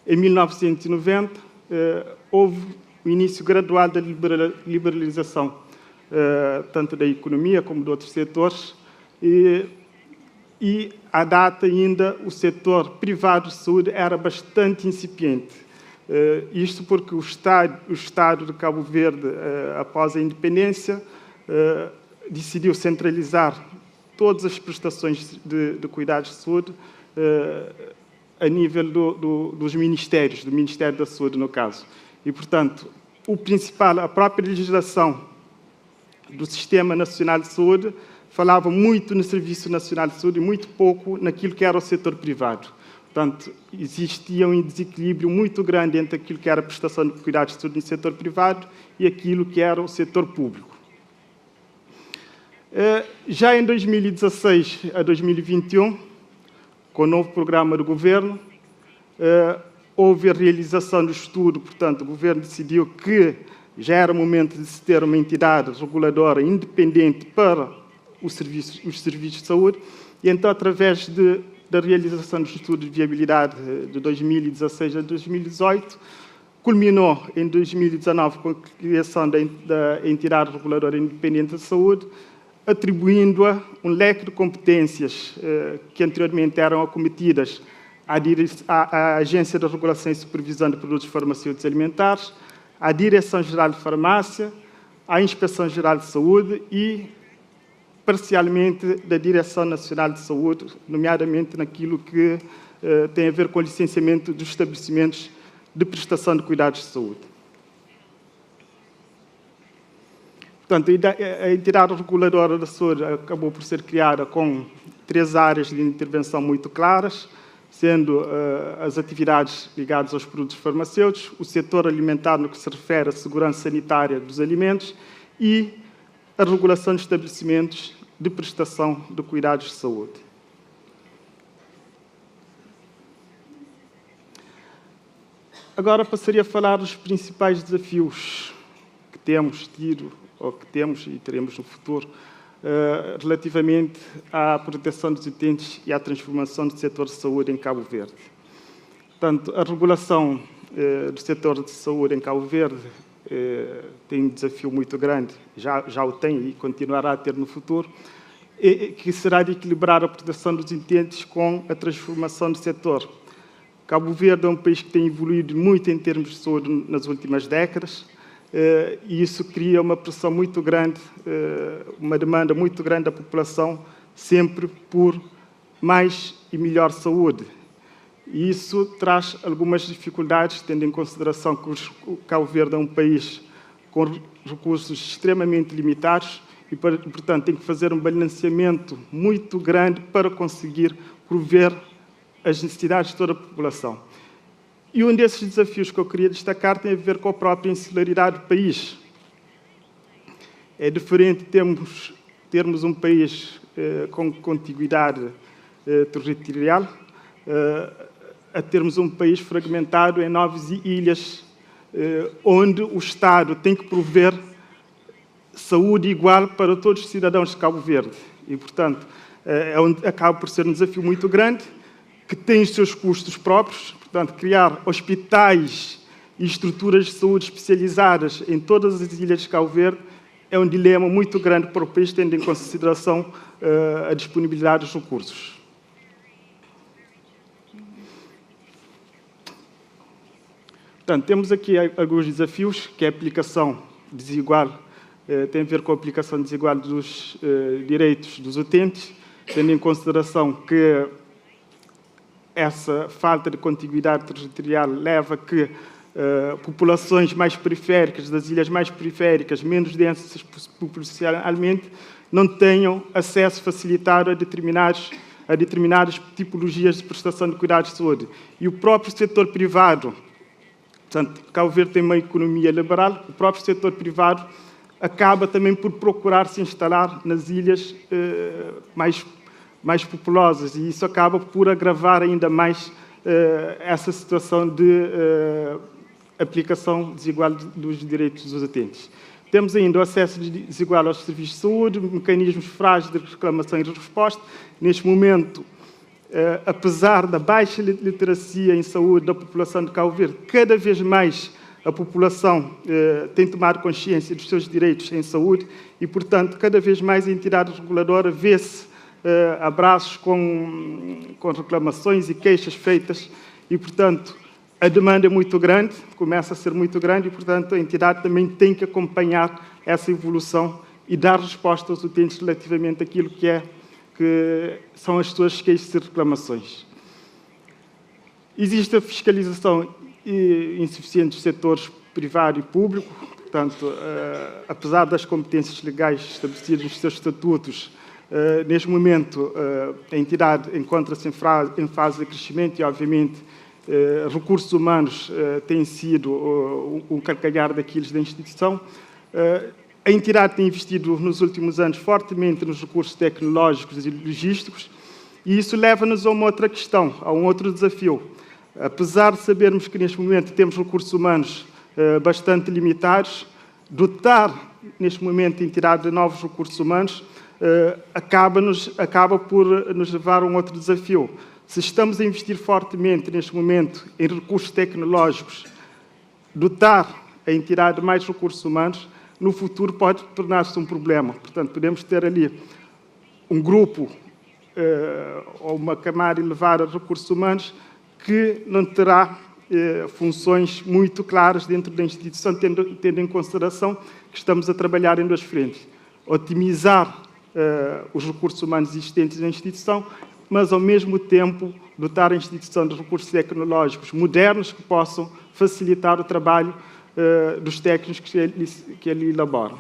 E: em 1990, houve o início gradual da liberalização, tanto da economia como de outros setores, e à data ainda o setor privado de saúde era bastante incipiente. Isto porque o Estado de Cabo Verde, após a independência, decidiu centralizar todas as prestações de cuidados de saúde a nível dos ministérios, do Ministério da Saúde, no caso. E, portanto, a própria legislação do Sistema Nacional de Saúde falava muito no Serviço Nacional de Saúde e muito pouco naquilo que era o setor privado. Portanto, existia um desequilíbrio muito grande entre aquilo que era a prestação de cuidados de saúde no setor privado e aquilo que era o setor público. Já em 2016 a 2021, com o novo programa do governo, houve a realização do estudo, portanto, o governo decidiu que já era o momento de se ter uma entidade reguladora independente para os serviços de saúde, e então, através da realização do estudo de viabilidade de 2016 a 2018, culminou em 2019 com a criação da Entidade Reguladora Independente da Saúde, atribuindo-a um leque de competências que anteriormente eram acometidas à Agência de Regulação e Supervisão de Produtos Farmacêuticos e Alimentares, à Direção-Geral de Farmácia, à Inspeção-Geral de Saúde e, parcialmente, da Direção Nacional de Saúde, nomeadamente naquilo que tem a ver com o licenciamento dos estabelecimentos de prestação de cuidados de saúde. Portanto, a entidade reguladora da saúde acabou por ser criada com 3 áreas de intervenção muito claras, sendo as atividades ligadas aos produtos farmacêuticos, o setor alimentar no que se refere à segurança sanitária dos alimentos e a regulação de estabelecimentos de prestação de cuidados de saúde. Agora passaria a falar dos principais desafios que temos tido, ou que temos e teremos no futuro, relativamente à proteção dos utentes e à transformação do setor de saúde em Cabo Verde. Portanto, a regulação do setor de saúde em Cabo Verde tem um desafio muito grande, já o tem e continuará a ter no futuro, que será de equilibrar a proteção dos utentes com a transformação do setor. Cabo Verde é um país que tem evoluído muito em termos de saúde nas últimas décadas, e isso cria uma pressão muito grande, uma demanda muito grande da população, sempre por mais e melhor saúde. E isso traz algumas dificuldades, tendo em consideração que o Cabo Verde é um país com recursos extremamente limitados e, portanto, tem que fazer um balanceamento muito grande para conseguir prover as necessidades de toda a população. E um desses desafios que eu queria destacar tem a ver com a própria insularidade do país. É diferente termos um país com contiguidade territorial a termos um país fragmentado em 9 ilhas, onde o Estado tem que prover saúde igual para todos os cidadãos de Cabo Verde. E, portanto, acaba por ser um desafio muito grande, que tem os seus custos próprios. Portanto, criar hospitais e estruturas de saúde especializadas em todas as ilhas de Cabo Verde é um dilema muito grande para o país, tendo em consideração a disponibilidade dos recursos. Portanto, temos aqui alguns desafios, que é a aplicação desigual, tem a ver com a aplicação desigual dos direitos dos utentes, tendo em consideração que essa falta de contiguidade territorial leva a que populações mais periféricas, das ilhas mais periféricas, menos densas populacionalmente, não tenham acesso facilitado a determinadas tipologias de prestação de cuidados de saúde. E o próprio setor privado, portanto, Cabo Verde tem uma economia liberal, o próprio setor privado acaba também por procurar se instalar nas ilhas mais populosas, e isso acaba por agravar ainda mais essa situação de aplicação desigual dos direitos dos utentes. Temos ainda o acesso desigual aos serviços de saúde, mecanismos frágeis de reclamação e resposta. Neste momento, apesar da baixa literacia em saúde da população de Cabo Verde, cada vez mais a população tem tomado consciência dos seus direitos em saúde e, portanto, cada vez mais a entidade reguladora vê-se abraços com reclamações e queixas feitas e, portanto, a demanda é muito grande, começa a ser muito grande e, portanto, a entidade também tem que acompanhar essa evolução e dar resposta aos utentes relativamente àquilo que são as suas queixas e reclamações. Existe a fiscalização insuficiente dos setores privado e público, portanto, apesar das competências legais estabelecidas nos seus estatutos, neste momento a entidade encontra-se em fase de crescimento e, obviamente, recursos humanos têm sido um calcanhar daqueles da instituição. A entidade tem investido nos últimos anos fortemente nos recursos tecnológicos e logísticos e isso leva-nos a uma outra questão, a um outro desafio. Apesar de sabermos que neste momento temos recursos humanos bastante limitados, dotar neste momento a entidade de novos recursos humanos acaba por nos levar a um outro desafio. Se estamos a investir fortemente neste momento em recursos tecnológicos, dotar a entidade de mais recursos humanos no futuro pode tornar-se um problema. Portanto, podemos ter ali um grupo ou uma camada elevada de recursos humanos que não terá funções muito claras dentro da instituição, tendo em consideração que estamos a trabalhar em duas frentes. Otimizar os recursos humanos existentes na instituição, mas, ao mesmo tempo, dotar a instituição de recursos tecnológicos modernos que possam facilitar o trabalho dos técnicos que ali elaboram.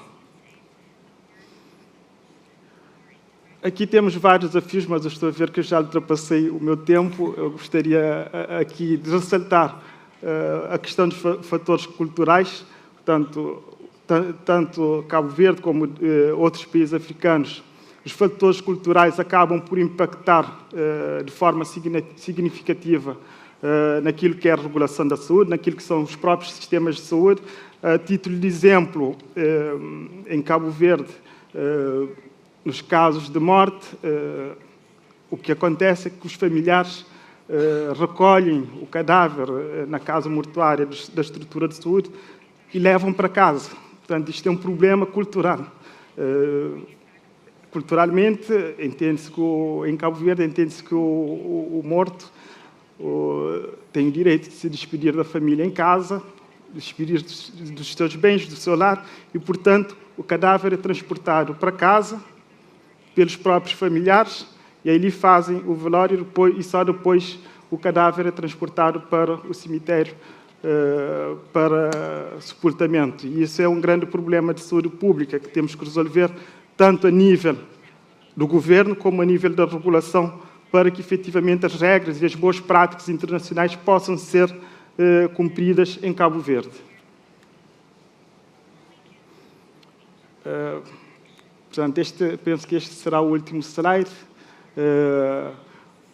E: Aqui temos vários desafios, mas eu estou a ver que eu já ultrapassei o meu tempo. Eu gostaria aqui de ressaltar a questão dos fatores culturais. Tanto Cabo Verde como outros países africanos, os fatores culturais acabam por impactar de forma significativa naquilo que é a regulação da saúde, naquilo que são os próprios sistemas de saúde. A título de exemplo, em Cabo Verde, nos casos de morte, o que acontece é que os familiares recolhem o cadáver na casa mortuária da estrutura de saúde e levam para casa. Portanto, isto é um problema cultural. Culturalmente, entende-se que em Cabo Verde, entende-se que o morto tem o direito de se despedir da família em casa, despedir dos seus bens, do seu lar, e, portanto, o cadáver é transportado para casa pelos próprios familiares, e aí lhe fazem o velório, e só depois o cadáver é transportado para o cemitério para sepultamento. E isso é um grande problema de saúde pública que temos que resolver, tanto a nível do governo como a nível da regulação, para que, efetivamente, as regras e as boas práticas internacionais possam ser cumpridas em Cabo Verde. Portanto, penso que este será o último slide,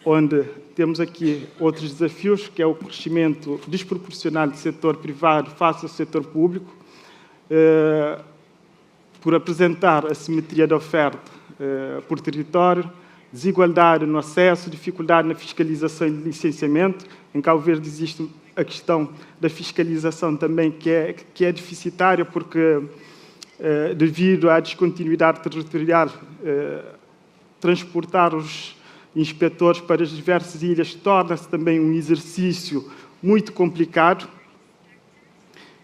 E: onde temos aqui outros desafios, que é o crescimento desproporcional do setor privado face ao setor público, por apresentar assimetria da oferta por território, desigualdade no acesso, dificuldade na fiscalização e licenciamento. Em Cabo Verde existe a questão da fiscalização também, que é deficitária, porque, devido à descontinuidade territorial, transportar os inspetores para as diversas ilhas torna-se também um exercício muito complicado.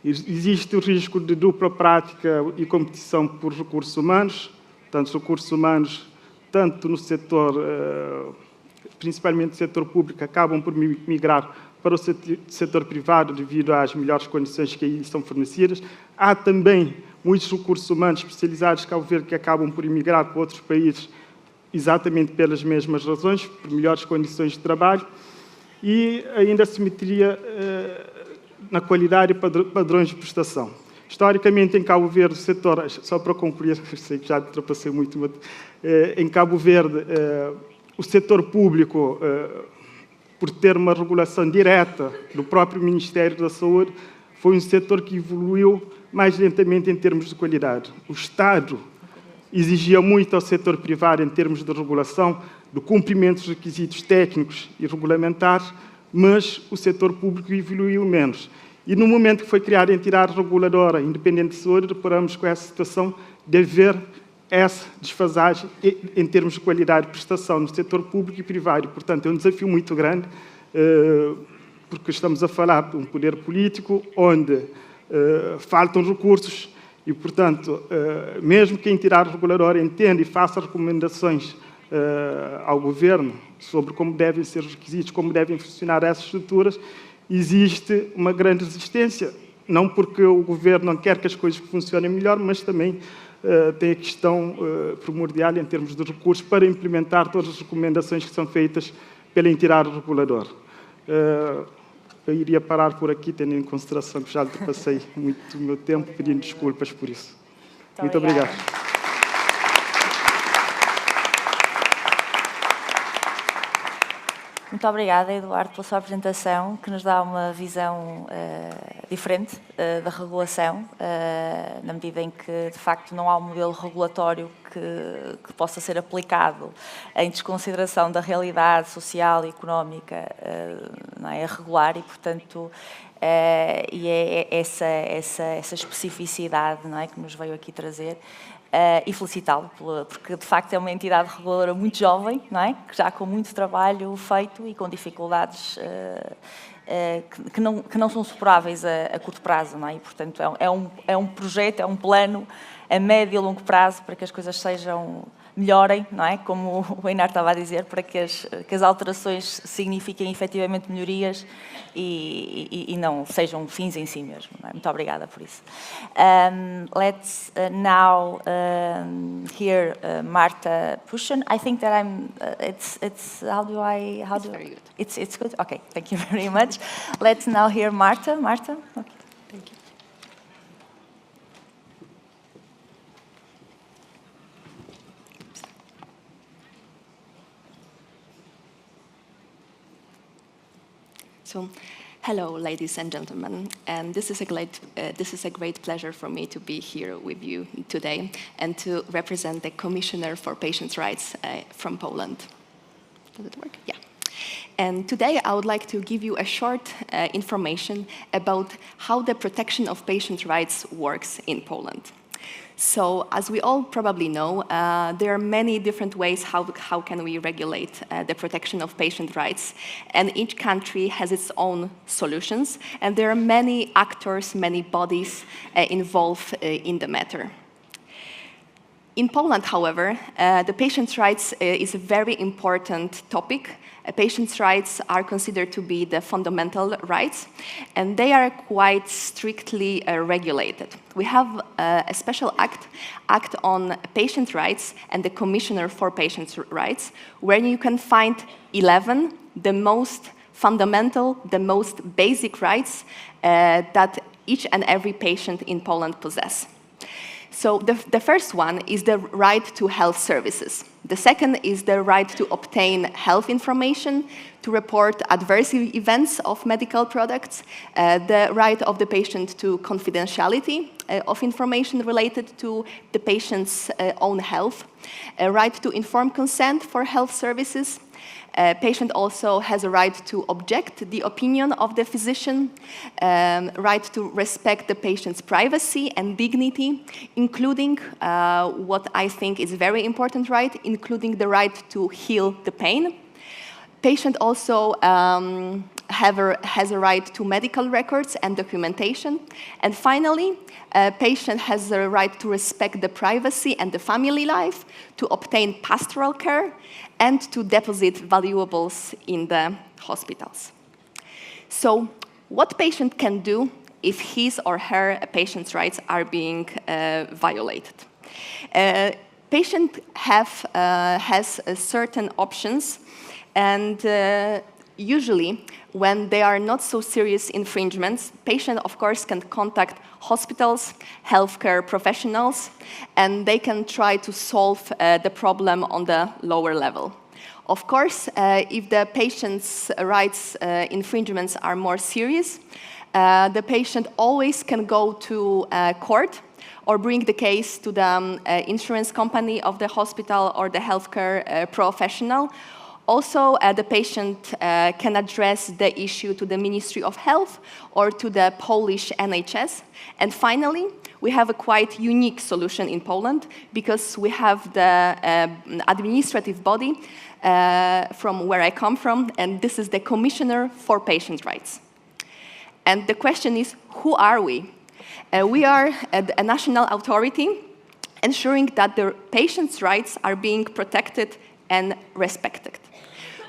E: Existe o risco de dupla prática e competição por recursos humanos. Portanto, os recursos humanos, tanto no setor, principalmente no setor público, acabam por migrar para o setor privado devido às melhores condições que aí são fornecidas. Há também muitos recursos humanos especializados em Cabo Verde que acabam por emigrar para outros países exatamente pelas mesmas razões, por melhores condições de trabalho, e ainda assimetria na qualidade e padrões de prestação. Historicamente, em Cabo Verde, o setor, só para concluir, sei que já ultrapassei muito, mas, em Cabo Verde, o setor público, por ter uma regulação direta do próprio Ministério da Saúde, foi um setor que evoluiu mais lentamente em termos de qualidade. O Estado exigia muito ao setor privado em termos de regulação, do cumprimento dos requisitos técnicos e regulamentares, mas o setor público evoluiu menos. E no momento que foi criada a entidade reguladora independente de saúde, deparamos com essa situação de haver essa desfasagem em termos de qualidade de prestação no setor público e privado. Portanto, é um desafio muito grande, porque estamos a falar de um poder político onde faltam recursos e, portanto, mesmo que a entidade reguladora entenda e faça recomendações ao governo sobre como devem ser os requisitos, como devem funcionar essas estruturas, existe uma grande resistência, não porque o governo não quer que as coisas funcionem melhor, mas também tem a questão primordial em termos de recursos para implementar todas as recomendações que são feitas pela entidade reguladora. Eu iria parar por aqui, tendo em consideração que já ultrapassei muito o meu tempo, pedindo desculpas por isso. Muito obrigado.
B: Muito obrigada, Eduardo, pela sua apresentação, que nos dá uma visão diferente da regulação, na medida em que, de facto, não há um modelo regulatório que possa ser aplicado em desconsideração da realidade social e económica não é regular e, portanto, e é essa especificidade, não é, que nos veio aqui trazer. E felicitá-lo, porque de facto é uma entidade reguladora muito jovem, não é? Que já com muito trabalho feito e com dificuldades que não são superáveis a curto prazo, não é? E, portanto, é um projeto, é um plano a médio e longo prazo para que as coisas melhorem, não é? Como o Einar estava a dizer, para que as alterações signifiquem efetivamente melhorias e não sejam fins em si mesmo. Não é? Muito obrigada por isso. Let's now hear Marta Puscion. I think that it's how do I
F: very good.
B: It's good. Okay, thank you very much. Let's now hear Marta. Marta. Okay, thank you.
F: So, hello, ladies and gentlemen, and this is a great pleasure for me to be here with you today and to represent the Commissioner for Patients' Rights from Poland. Does it work? Yeah. And today I would like to give you a short information about how the protection of patient rights works in Poland. So, as we all probably know, there are many different ways how can we regulate the protection of patient rights, and each country has its own solutions, and there are many actors, many bodies involved in the matter. In Poland, however, the patient's rights is a very important topic. Patients' rights are considered to be the fundamental rights, and they are quite strictly regulated. We have a special act on patient rights and the Commissioner for Patients' Rights, where you can find 11 the most fundamental, the most basic rights that each and every patient in Poland possess. So the first one is the right to health services. The second is the right to obtain health information, to report adverse events of medical products, the right of the patient to confidentiality of information related to the patient's own health, a right to informed consent for health services. A patient also has a right to object the opinion of the physician, right to respect the patient's privacy and dignity, including what I think is a very important right, including the right to heal the pain. Patient also has a right to medical records and documentation. And finally, a patient has the right to respect the privacy and the family life, to obtain pastoral care, and to deposit valuables in the hospitals. So, what patient can do if his or her patient's rights are being violated? Patient has certain options, and usually, when they are not so serious infringements, patient, of course, can contact hospitals, healthcare professionals, and they can try to solve the problem on the lower level. Of course, if the patient's rights infringements are more serious, the patient always can go to court or bring the case to the insurance company of the hospital or the healthcare professional. Also, the patient can address the issue to the Ministry of Health or to the Polish NHS. And finally, we have a quite unique solution in Poland because we have the administrative body from where I come from, and this is the Commissioner for Patients' Rights. And the question is, who are we? We are a national authority ensuring that the patient's rights are being protected and respected.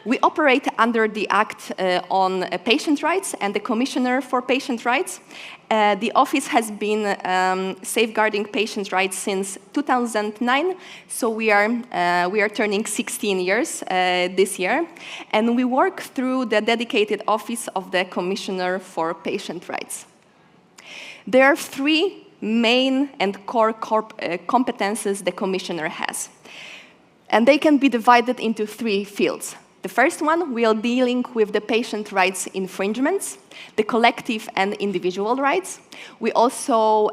F: We operate under the Act on Patient Rights and the Commissioner for Patient Rights. The office has been safeguarding patient rights since 2009, so we are turning 16 years this year, and we work through the dedicated office of the Commissioner for Patient Rights. There are three main and core competences the Commissioner has, and they can be divided into three fields. The first one, we are dealing with the patient rights infringements. the collective and individual rights. We also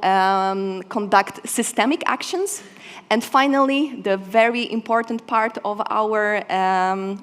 F: conduct systemic actions. And finally, the very important part of our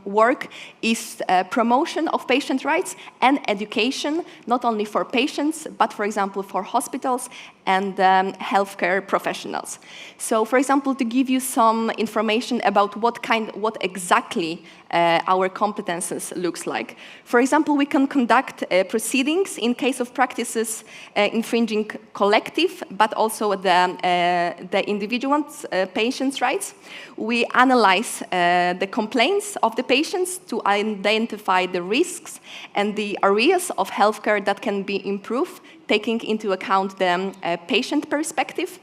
F: work is promotion of patient rights and education, not only for patients, but for example, for hospitals and healthcare professionals. So, for example, to give you some information about what exactly our competences looks like. For example, we can conduct proceedings in case of practices infringing collective, but also the individual's patients' rights. We analyze the complaints of the patients to identify the risks and the areas of healthcare that can be improved, taking into account the patient perspective.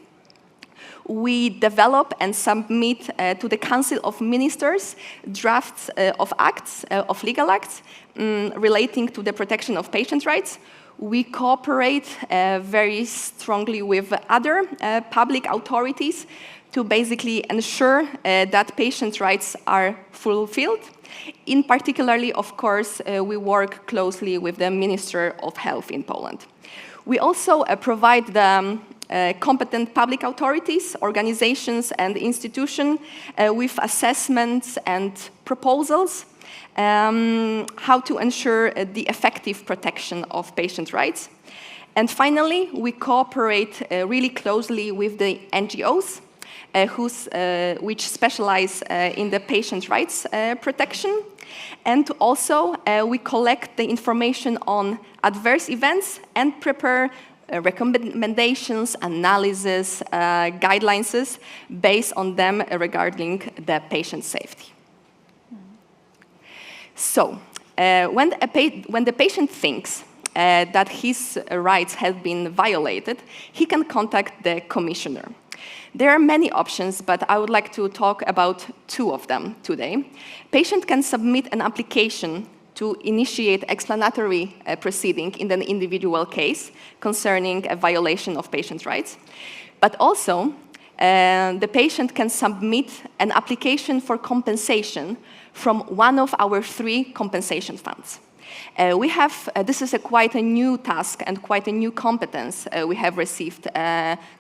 F: We develop and submit to the Council of Ministers drafts of acts, of legal acts, relating to the protection of patient rights. We cooperate very strongly with other public authorities to basically ensure that patient rights are fulfilled. In particularly, of course, we work closely with the Minister of Health in Poland. We also provide the competent public authorities, organizations, and institutions with assessments and proposals how to ensure the effective protection of patient rights. And finally, we cooperate really closely with the NGOs which specialize in the patient rights protection. And also, we collect the information on adverse events and prepare recommendations, analysis, guidelines based on them regarding the patient safety. So, when the patient thinks that his rights have been violated, he can contact the commissioner. There are many options, but I would like to talk about two of them today. Patient can submit an application to initiate explanatory proceeding in an individual case concerning a violation of patient rights. But also, the patient can submit an application for compensation from one of our 3 compensation funds. This is quite a new task and quite a new competence we have received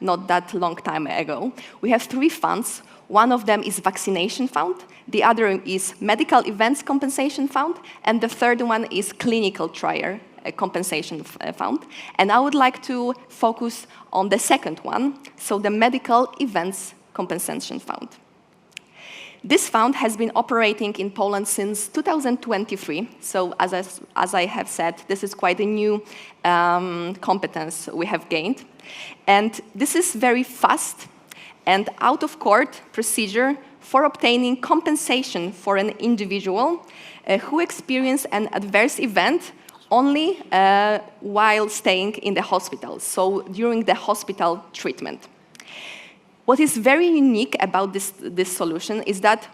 F: not that long time ago. We have 3 funds. One of them is Vaccination Fund, the other is Medical Events Compensation Fund, and the third one is Clinical Trial Compensation Fund. And I would like to focus on the second one, so the Medical Events Compensation Fund. This fund has been operating in Poland since 2023, so as I have said, this is quite a new competence we have gained. And this is very fast and out-of-court procedure for obtaining compensation for an individual who experienced an adverse event only while staying in the hospital, so during the hospital treatment. What is very unique about this solution is that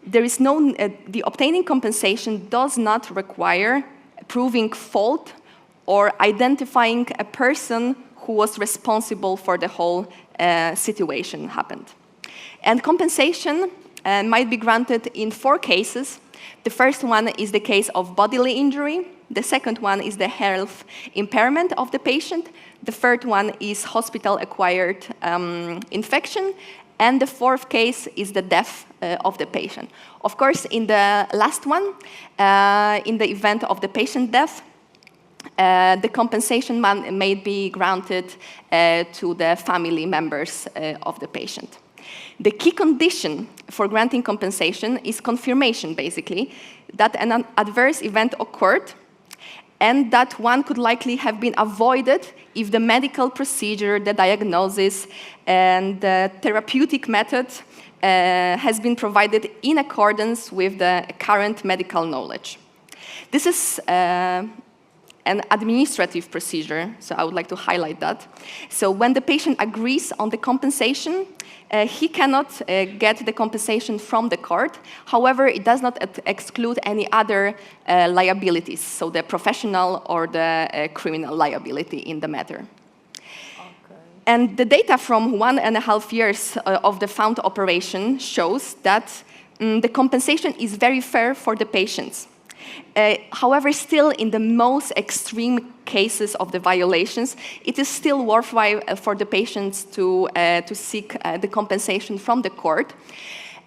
F: there is the obtaining compensation does not require proving fault or identifying a person who was responsible for the whole situation happened. And compensation might be granted in 4 cases. The first one is the case of bodily injury. The second one is the health impairment of the patient. The third one is hospital-acquired infection. And the fourth case is the death of the patient. Of course, in the last one, in the event of the patient death, the compensation may be granted to the family members of the patient. The key condition for granting compensation is confirmation, basically, that an adverse event occurred and that one could likely have been avoided if the medical procedure, the diagnosis, and the therapeutic method has been provided in accordance with the current medical knowledge. This is an administrative procedure, so I would like to highlight that. So when the patient agrees on the compensation, he cannot get the compensation from the court. However, it does not exclude any other liabilities, so the professional or the criminal liability in the matter. Okay. And the data from 1.5 years of the fund operation shows that the compensation is very fair for the patients. However, still in the most extreme cases of the violations, it is still worthwhile for the patients to seek the compensation from the court.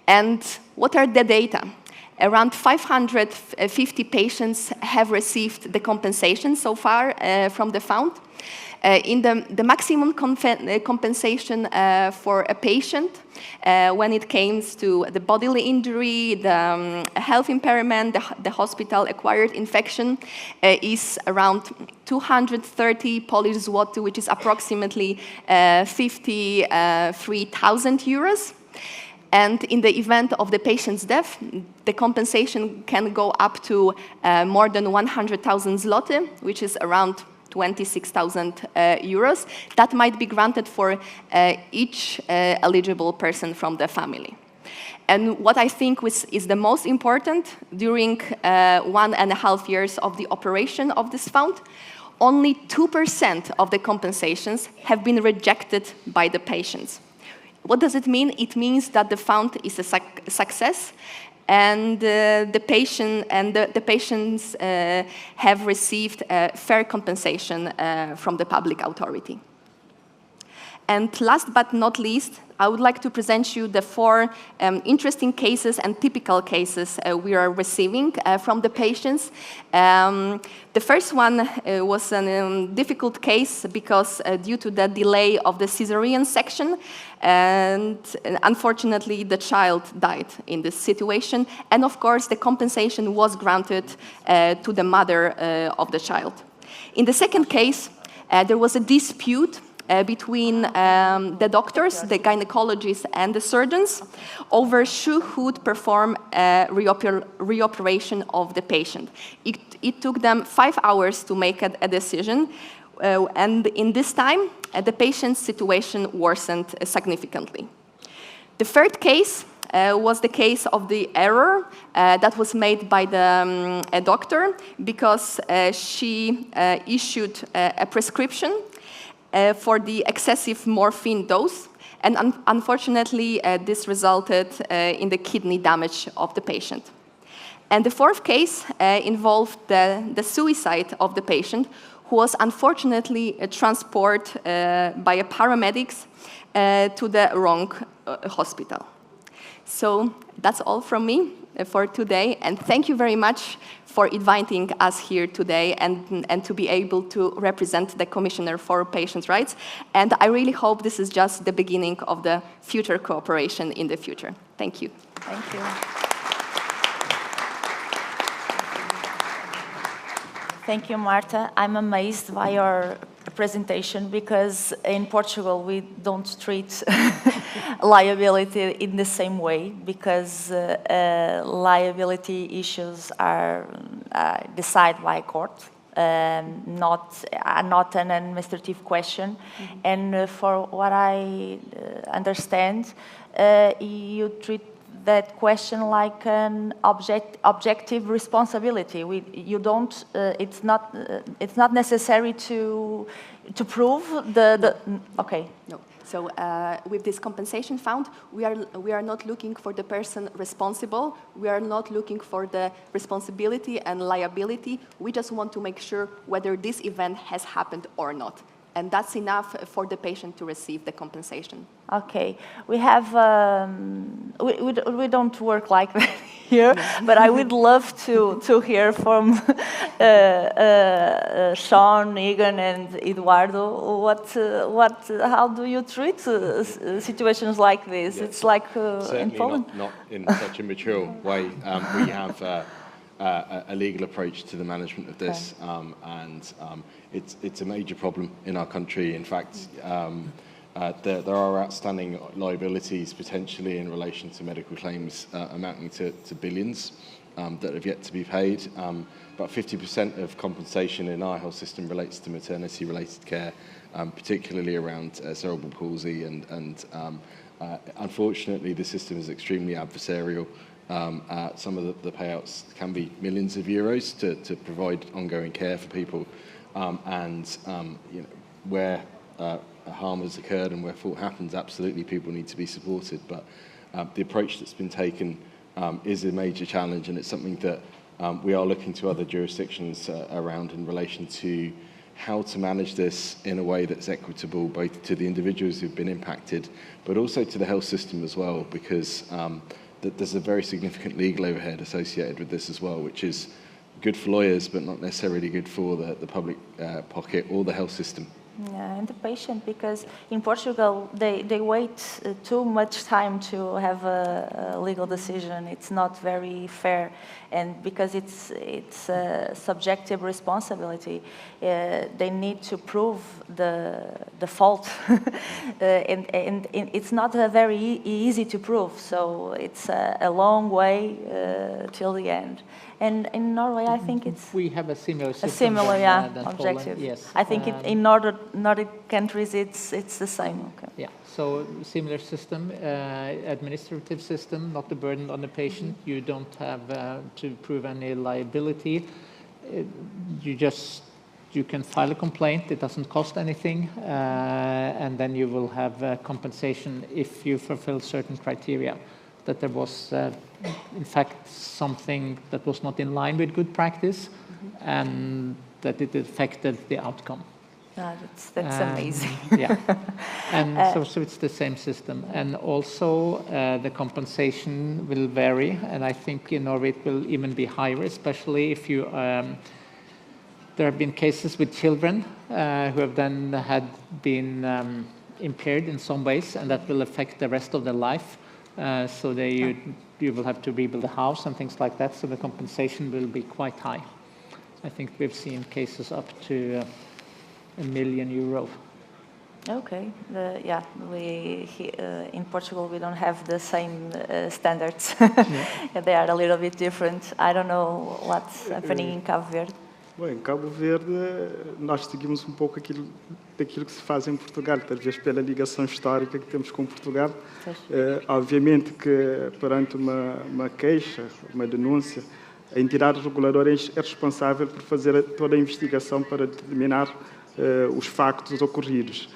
F: And what are the data? Around 550 patients have received the compensation so far from the fund. In the maximum compensation for a patient, when it comes to the bodily injury, the health impairment, the hospital-acquired infection, is around 230 Polish zloty, which is approximately 53,000 euros. And in the event of the patient's death, the compensation can go up to more than 100,000 zloty, which is around 26,000 euros. That might be granted for each eligible person from the family. And what I think is the most important, during 1.5 years of the operation of this fund, only 2% of the compensations have been rejected by the patients. What does it mean? It means that the fund is a success, and the patients have received fair compensation from the public authority. And last but not least, I would like to present you the 4 interesting cases and typical cases we are receiving from the patients. The first one was a difficult case because due to the delay of the cesarean section, and unfortunately the child died in this situation. And of course the compensation was granted to the mother of the child. In the second case, there was a dispute between the doctors, the gynecologists, and the surgeons over who would perform a reoperation of the patient. It took them 5 hours to make a decision, and in this time, the patient's situation worsened significantly. The third case was the case of the error that was made by the doctor, because she issued a prescription for the excessive morphine dose, and unfortunately this resulted in the kidney damage of the patient. And the fourth case involved the suicide of the patient, who was unfortunately transported by a paramedics to the wrong hospital. So that's all from me for today, and thank you very much for inviting us here today and to be able to represent the Commissioner for Patients' Rights. And I really hope this is just the beginning of the future cooperation in the future. Thank you.
B: Thank you. Thank you, Marta. I'm amazed by your presentation, because in Portugal we don't treat liability in the same way, because liability issues are decided by court, not an administrative question. Mm-hmm. And for what I understand, you treat that question like an objective responsibility. You don't. It's not necessary to prove the. Okay.
F: No. So with this compensation fund, we are not looking for the person responsible. We are not looking for the responsibility and liability. We just want to make sure whether this event has happened or not. And that's enough for the patient to receive the compensation.
B: Okay, we have, we don't work like that here, but I would love to hear from Sean, Egan, and Eduardo, how do you treat situations like this?
C: Yeah.
B: It's like in Poland.
C: Not in such a mature way. We have a legal approach to the management of this, and it's a major problem in our country. In fact, there are outstanding liabilities potentially in relation to medical claims amounting to billions that have yet to be paid. About 50% of compensation in our health system relates to maternity-related care, particularly around cerebral palsy, and unfortunately the system is extremely adversarial. Some of the payouts can be millions of euros to provide ongoing care for people, and where harm has occurred and where fault happens, absolutely people need to be supported. But the approach that's been taken is a major challenge, and it's something that we are looking to other jurisdictions around in relation to how to manage this in a way that's equitable both to the individuals who've been impacted, but also to the health system as well, because there's a very significant legal overhead associated with this as well, which is good for lawyers, but not necessarily good for the public pocket or the health system.
B: Yeah, and the patient, because in Portugal they wait too much time to have a legal decision. It's not very fair, and because it's a subjective responsibility, they need to prove the fault, and it's not very easy to prove. So it's a long way till the end. And in Norway, I think
D: we have a similar system.
B: A similar,
D: than
B: objective.
D: Poland. Yes.
B: I think in Nordic countries it's the same. Okay.
D: Yeah. So similar system, administrative system, not the burden on the patient. You don't have to prove any liability. You can file a complaint. It doesn't cost anything, and then you will have compensation if you fulfill certain criteria. That there was, in fact, something that was not in line with good practice, and that it affected the outcome.
B: That's amazing.
D: Yeah, and so it's the same system, and also the compensation will vary, and I think in Norway it will even be higher, especially if you. There have been cases with children who have then been impaired in some ways, and that will affect the rest of their life. So you will have to rebuild the house and things like that, so the compensation will be quite high. I think we've seen cases up to €1 million.
B: Okay, in Portugal we don't have the same standards. Yeah. They are a little bit different. I don't know what's happening in Cabo Verde.
E: Bom, em Cabo Verde, nós seguimos pouco daquilo que se faz em Portugal, talvez pela ligação histórica que temos com Portugal. Obviamente que, perante uma queixa, uma denúncia, a entidade reguladora é responsável por fazer toda a investigação para determinar os factos ocorridos.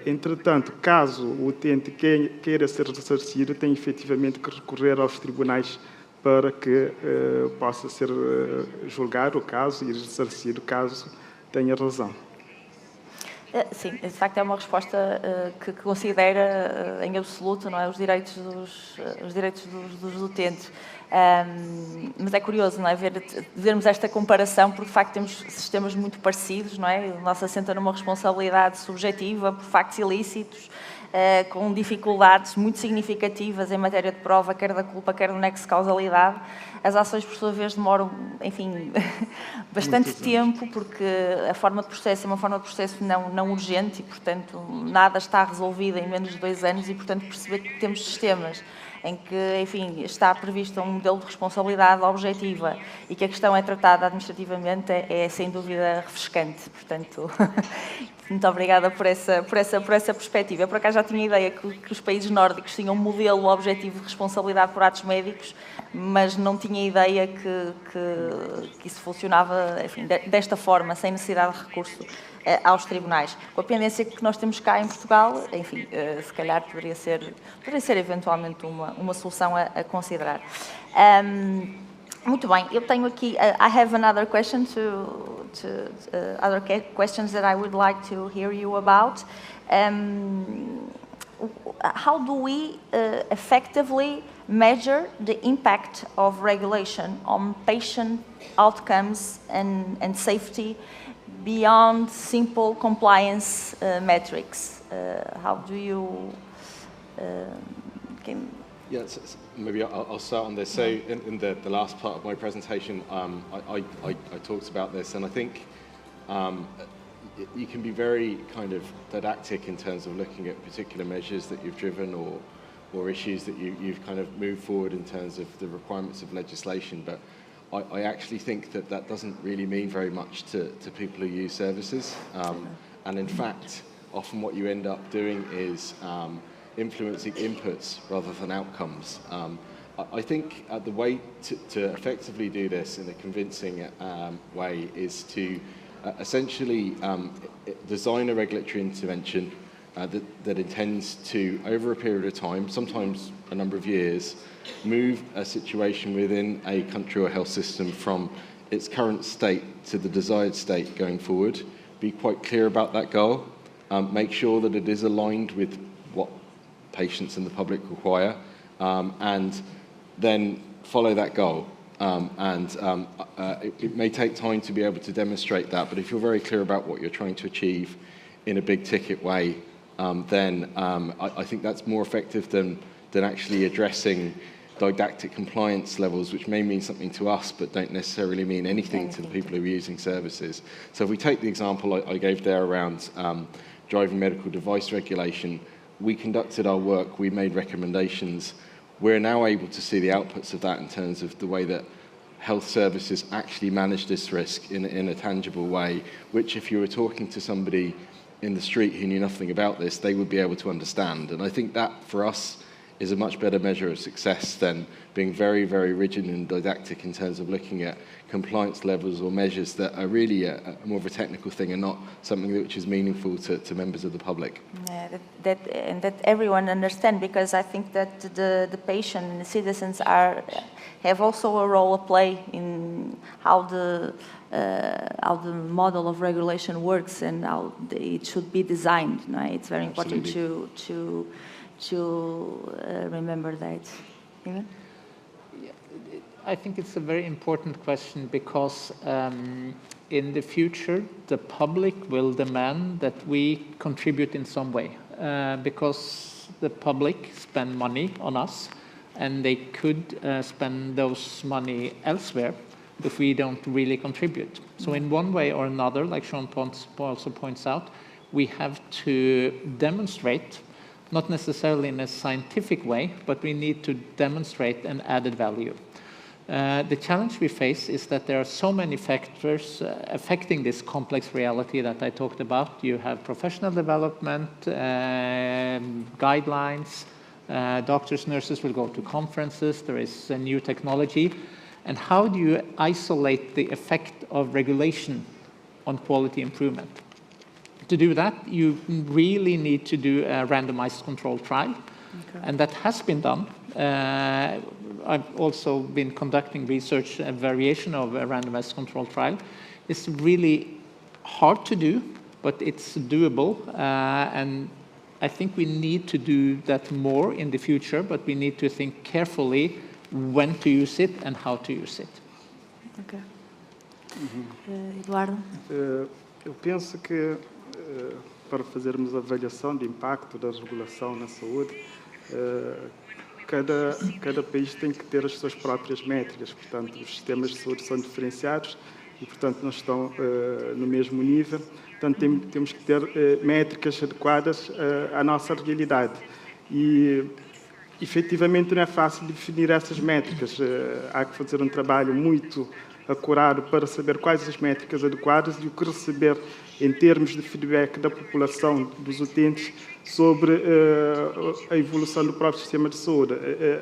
E: Entretanto, caso o utente queira ser ressarcido, tem efetivamente que recorrer aos tribunais para que possa ser julgado o caso e ressarcido caso tenha razão.
B: Sim, de facto é uma resposta que considera em absoluto, não é, os direitos dos utentes. Mas é curioso, não é, vermos esta comparação, porque de facto temos sistemas muito parecidos, não é? O nosso assenta numa responsabilidade subjetiva por factos ilícitos, com dificuldades muito significativas em matéria de prova, quer da culpa, quer do nexo de causalidade. As ações, por sua vez, demoram, enfim, bastante tempo, porque a forma de processo é uma forma de processo não urgente e, portanto, nada está resolvido em menos de 2 anos e, portanto, perceber que temos sistemas em que, enfim, está previsto um modelo de responsabilidade objetiva e que a questão é tratada administrativamente é sem dúvida refrescante. Portanto, muito obrigada por essa perspectiva. Eu, por acaso, já tinha a ideia que os países nórdicos tinham um modelo objetivo de responsabilidade por atos médicos, mas não tinha ideia que isso funcionava, enfim, desta forma, sem necessidade de recurso aos tribunais. Com a pendência que nós temos cá em Portugal, enfim, se calhar poderia ser eventualmente uma solução a considerar. Muito bem, eu tenho aqui, I have another question other questions that I would like to hear you about. How do we effectively measure the impact of regulation on patient outcomes and safety beyond simple compliance metrics? How do you...
C: Yes, maybe I'll start on this. So in the last part of my presentation, I talked about this, and I think you can be very kind of didactic in terms of looking at particular measures that you've driven or issues that you've kind of moved forward in terms of the requirements of legislation. But I actually think that doesn't really mean very much to people who use services. And in fact, often what you end up doing is influencing inputs rather than outcomes. I think the way to effectively do this in a convincing way is to essentially design a regulatory intervention that intends to, over a period of time, sometimes a number of years, move a situation within a country or health system from its current state to the desired state going forward. Be quite clear about that goal. Make sure that it is aligned with what patients and the public require, and then follow that goal. It may take time to be able to demonstrate that, but if you're very clear about what you're trying to achieve in a big ticket way, then I think that's more effective than actually addressing didactic compliance levels, which may mean something to us, but don't necessarily mean anything to the people who are using services. So if we take the example I gave there around driving medical device regulation, we conducted our work, we made recommendations. We're now able to see the outputs of that in terms of the way that health services actually manage this risk in a tangible way, which if you were talking to somebody in the street who knew nothing about this, they would be able to understand. And I think that, for us, is a much better measure of success than being very, very rigid and didactic in terms of looking at compliance levels or measures that are really more of a technical thing and not something which is meaningful to members of the public.
B: Yeah, that everyone understand, because I think that the patient and the citizens have also a role to play in how the model of regulation works and how it should be designed. Right? It's very important to remember that. Egan?
D: I think it's a very important question because in the future, the public will demand that we contribute in some way because the public spend money on us and they could spend those money elsewhere if we don't really contribute. So in one way or another, like Sean also points out, we have to demonstrate, not necessarily in a scientific way, but we need to demonstrate an added value. The challenge we face is that there are so many factors affecting this complex reality that I talked about. You have professional development, guidelines, doctors, nurses will go to conferences, there is a new technology. And how do you isolate the effect of regulation on quality improvement? To do that, you really need to do a randomized controlled trial, and that has been done. I've also been conducting research, a variation of a randomized controlled trial. It's really hard to do, but it's doable, and I think we need to do that more in the future, but we need to think carefully when to use it and how to use it.
B: Okay. Eduardo?
E: Eu penso que para fazermos a avaliação de impacto da regulação na saúde, cada país tem que ter as suas próprias métricas. Portanto, os sistemas de saúde são diferenciados e, portanto, não estão no mesmo nível. Portanto, temos que ter métricas adequadas à nossa realidade. E, efetivamente, não é fácil definir essas métricas. Há que fazer um trabalho muito acurado para saber quais as métricas adequadas e o que receber em termos de feedback da população, dos utentes, sobre a evolução do próprio sistema de saúde.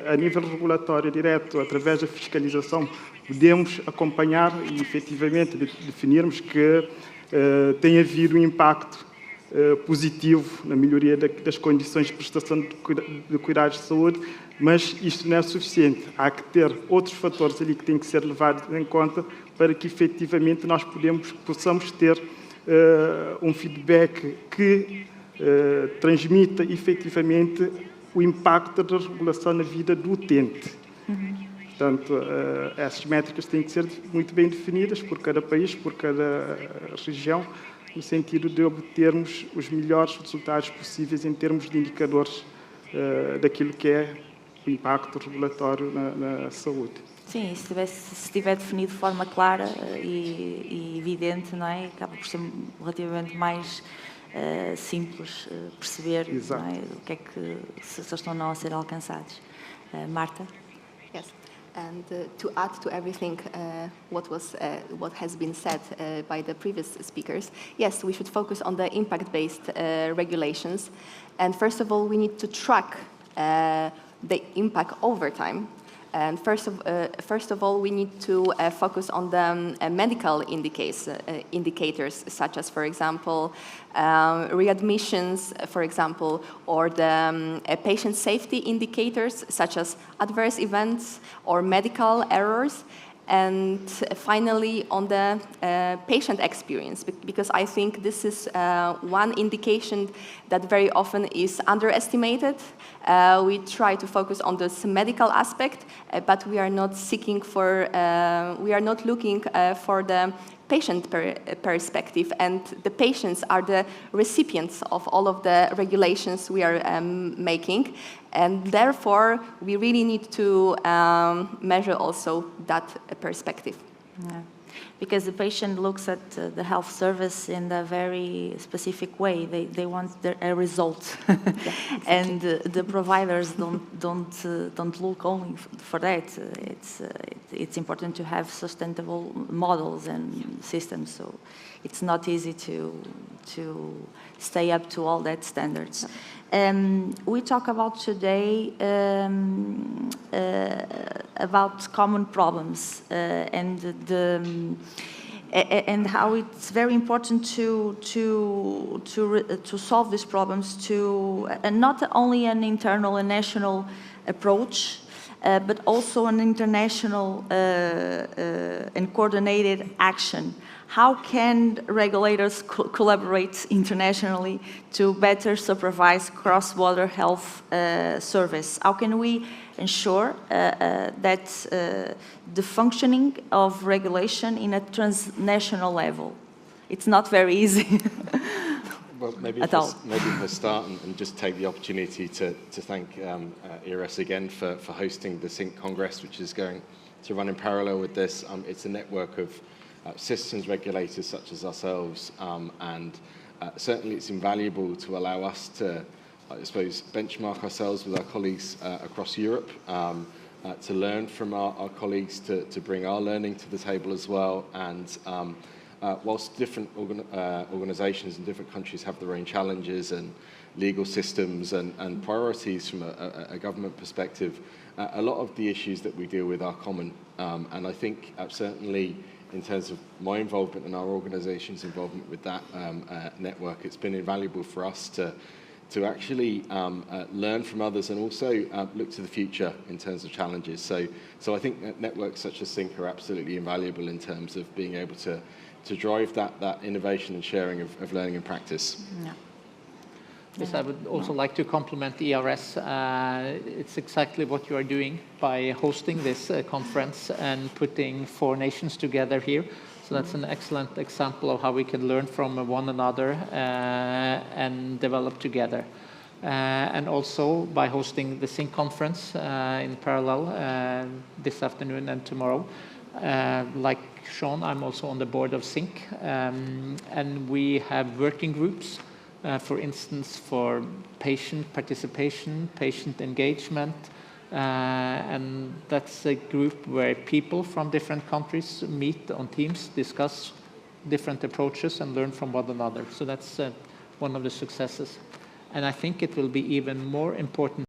E: A nível regulatório direto, através da fiscalização, podemos acompanhar e, efetivamente, definirmos que tem havido um impacto positivo na melhoria das condições de prestação de cuidados de saúde, mas isto não é suficiente. Há que ter outros fatores ali que têm que ser levados em conta para que, efetivamente, nós possamos ter um feedback que transmita, efetivamente, o impacto da regulação na vida do utente. Portanto, essas métricas têm que ser muito bem definidas por cada país, por cada região, no sentido de obtermos os melhores resultados possíveis em termos de indicadores daquilo que é o impacto regulatório na saúde.
B: Sim, se estiver definido de forma clara e evidente, não é? Acaba por ser relativamente mais simples perceber, não é? O que é que se estão ou não a ser alcançados. Marta?
F: Yes. And to add to everything what has been said by the previous speakers, yes, we should focus on the impact-based regulations. And first of all, we need to track the impact over time. And first of all, we need to focus on the medical indicators, such as, for example, readmissions, for example, or the patient safety indicators, such as adverse events or medical errors. And finally, on the patient experience, because I think this is one indication that very often is underestimated. We try to focus on this medical aspect, but we are not seeking for, we are not looking for the patient perspective, and the patients are the recipients of all of the regulations we are making, and therefore we really need to measure also that perspective.
B: Yeah. Because the patient looks at the health service in a very specific way. They want a result,
F: Yeah, exactly.
B: and the providers don't look only for that. It's important to have sustainable models and systems. So it's not easy to stay up to all that standards. We talk about today about common problems and how it's very important to solve these problems and not only an internal and national approach, but also an international and coordinated action. How can regulators collaborate internationally to better supervise cross-border health service? How can we ensure that the functioning of regulation in a transnational level? It's not very easy.
C: Well, maybe if I start and just take the opportunity to thank ERS again for hosting the SINC Congress, which is going to run in parallel with this. It's a network of systems regulators such as ourselves, and certainly it's invaluable to allow us to, I suppose, benchmark ourselves with our colleagues across Europe, to learn from our colleagues, to bring our learning to the table as well. And whilst different organisations in different countries have their own challenges and legal systems and priorities from a government perspective, a lot of the issues that we deal with are common. And I think certainly in terms of my involvement and our organisation's involvement with that network, it's been invaluable for us to actually learn from others and also look to the future in terms of challenges. So I think that networks such as SINC are absolutely invaluable in terms of being able to drive that innovation and sharing of learning and practice.
B: Yeah.
D: Yes, I would also like to compliment ERS. It's exactly what you are doing by hosting this conference and putting 4 nations together here. So that's an excellent example of how we can learn from one another and develop together. And also by hosting the SINC conference in parallel this afternoon and tomorrow. Like Sean, I'm also on the board of SINC, and we have working groups. For instance, for patient participation, patient engagement, and that's a group where people from different countries meet on teams, discuss different approaches and learn from one another. So that's one of the successes. And I think it will be even more important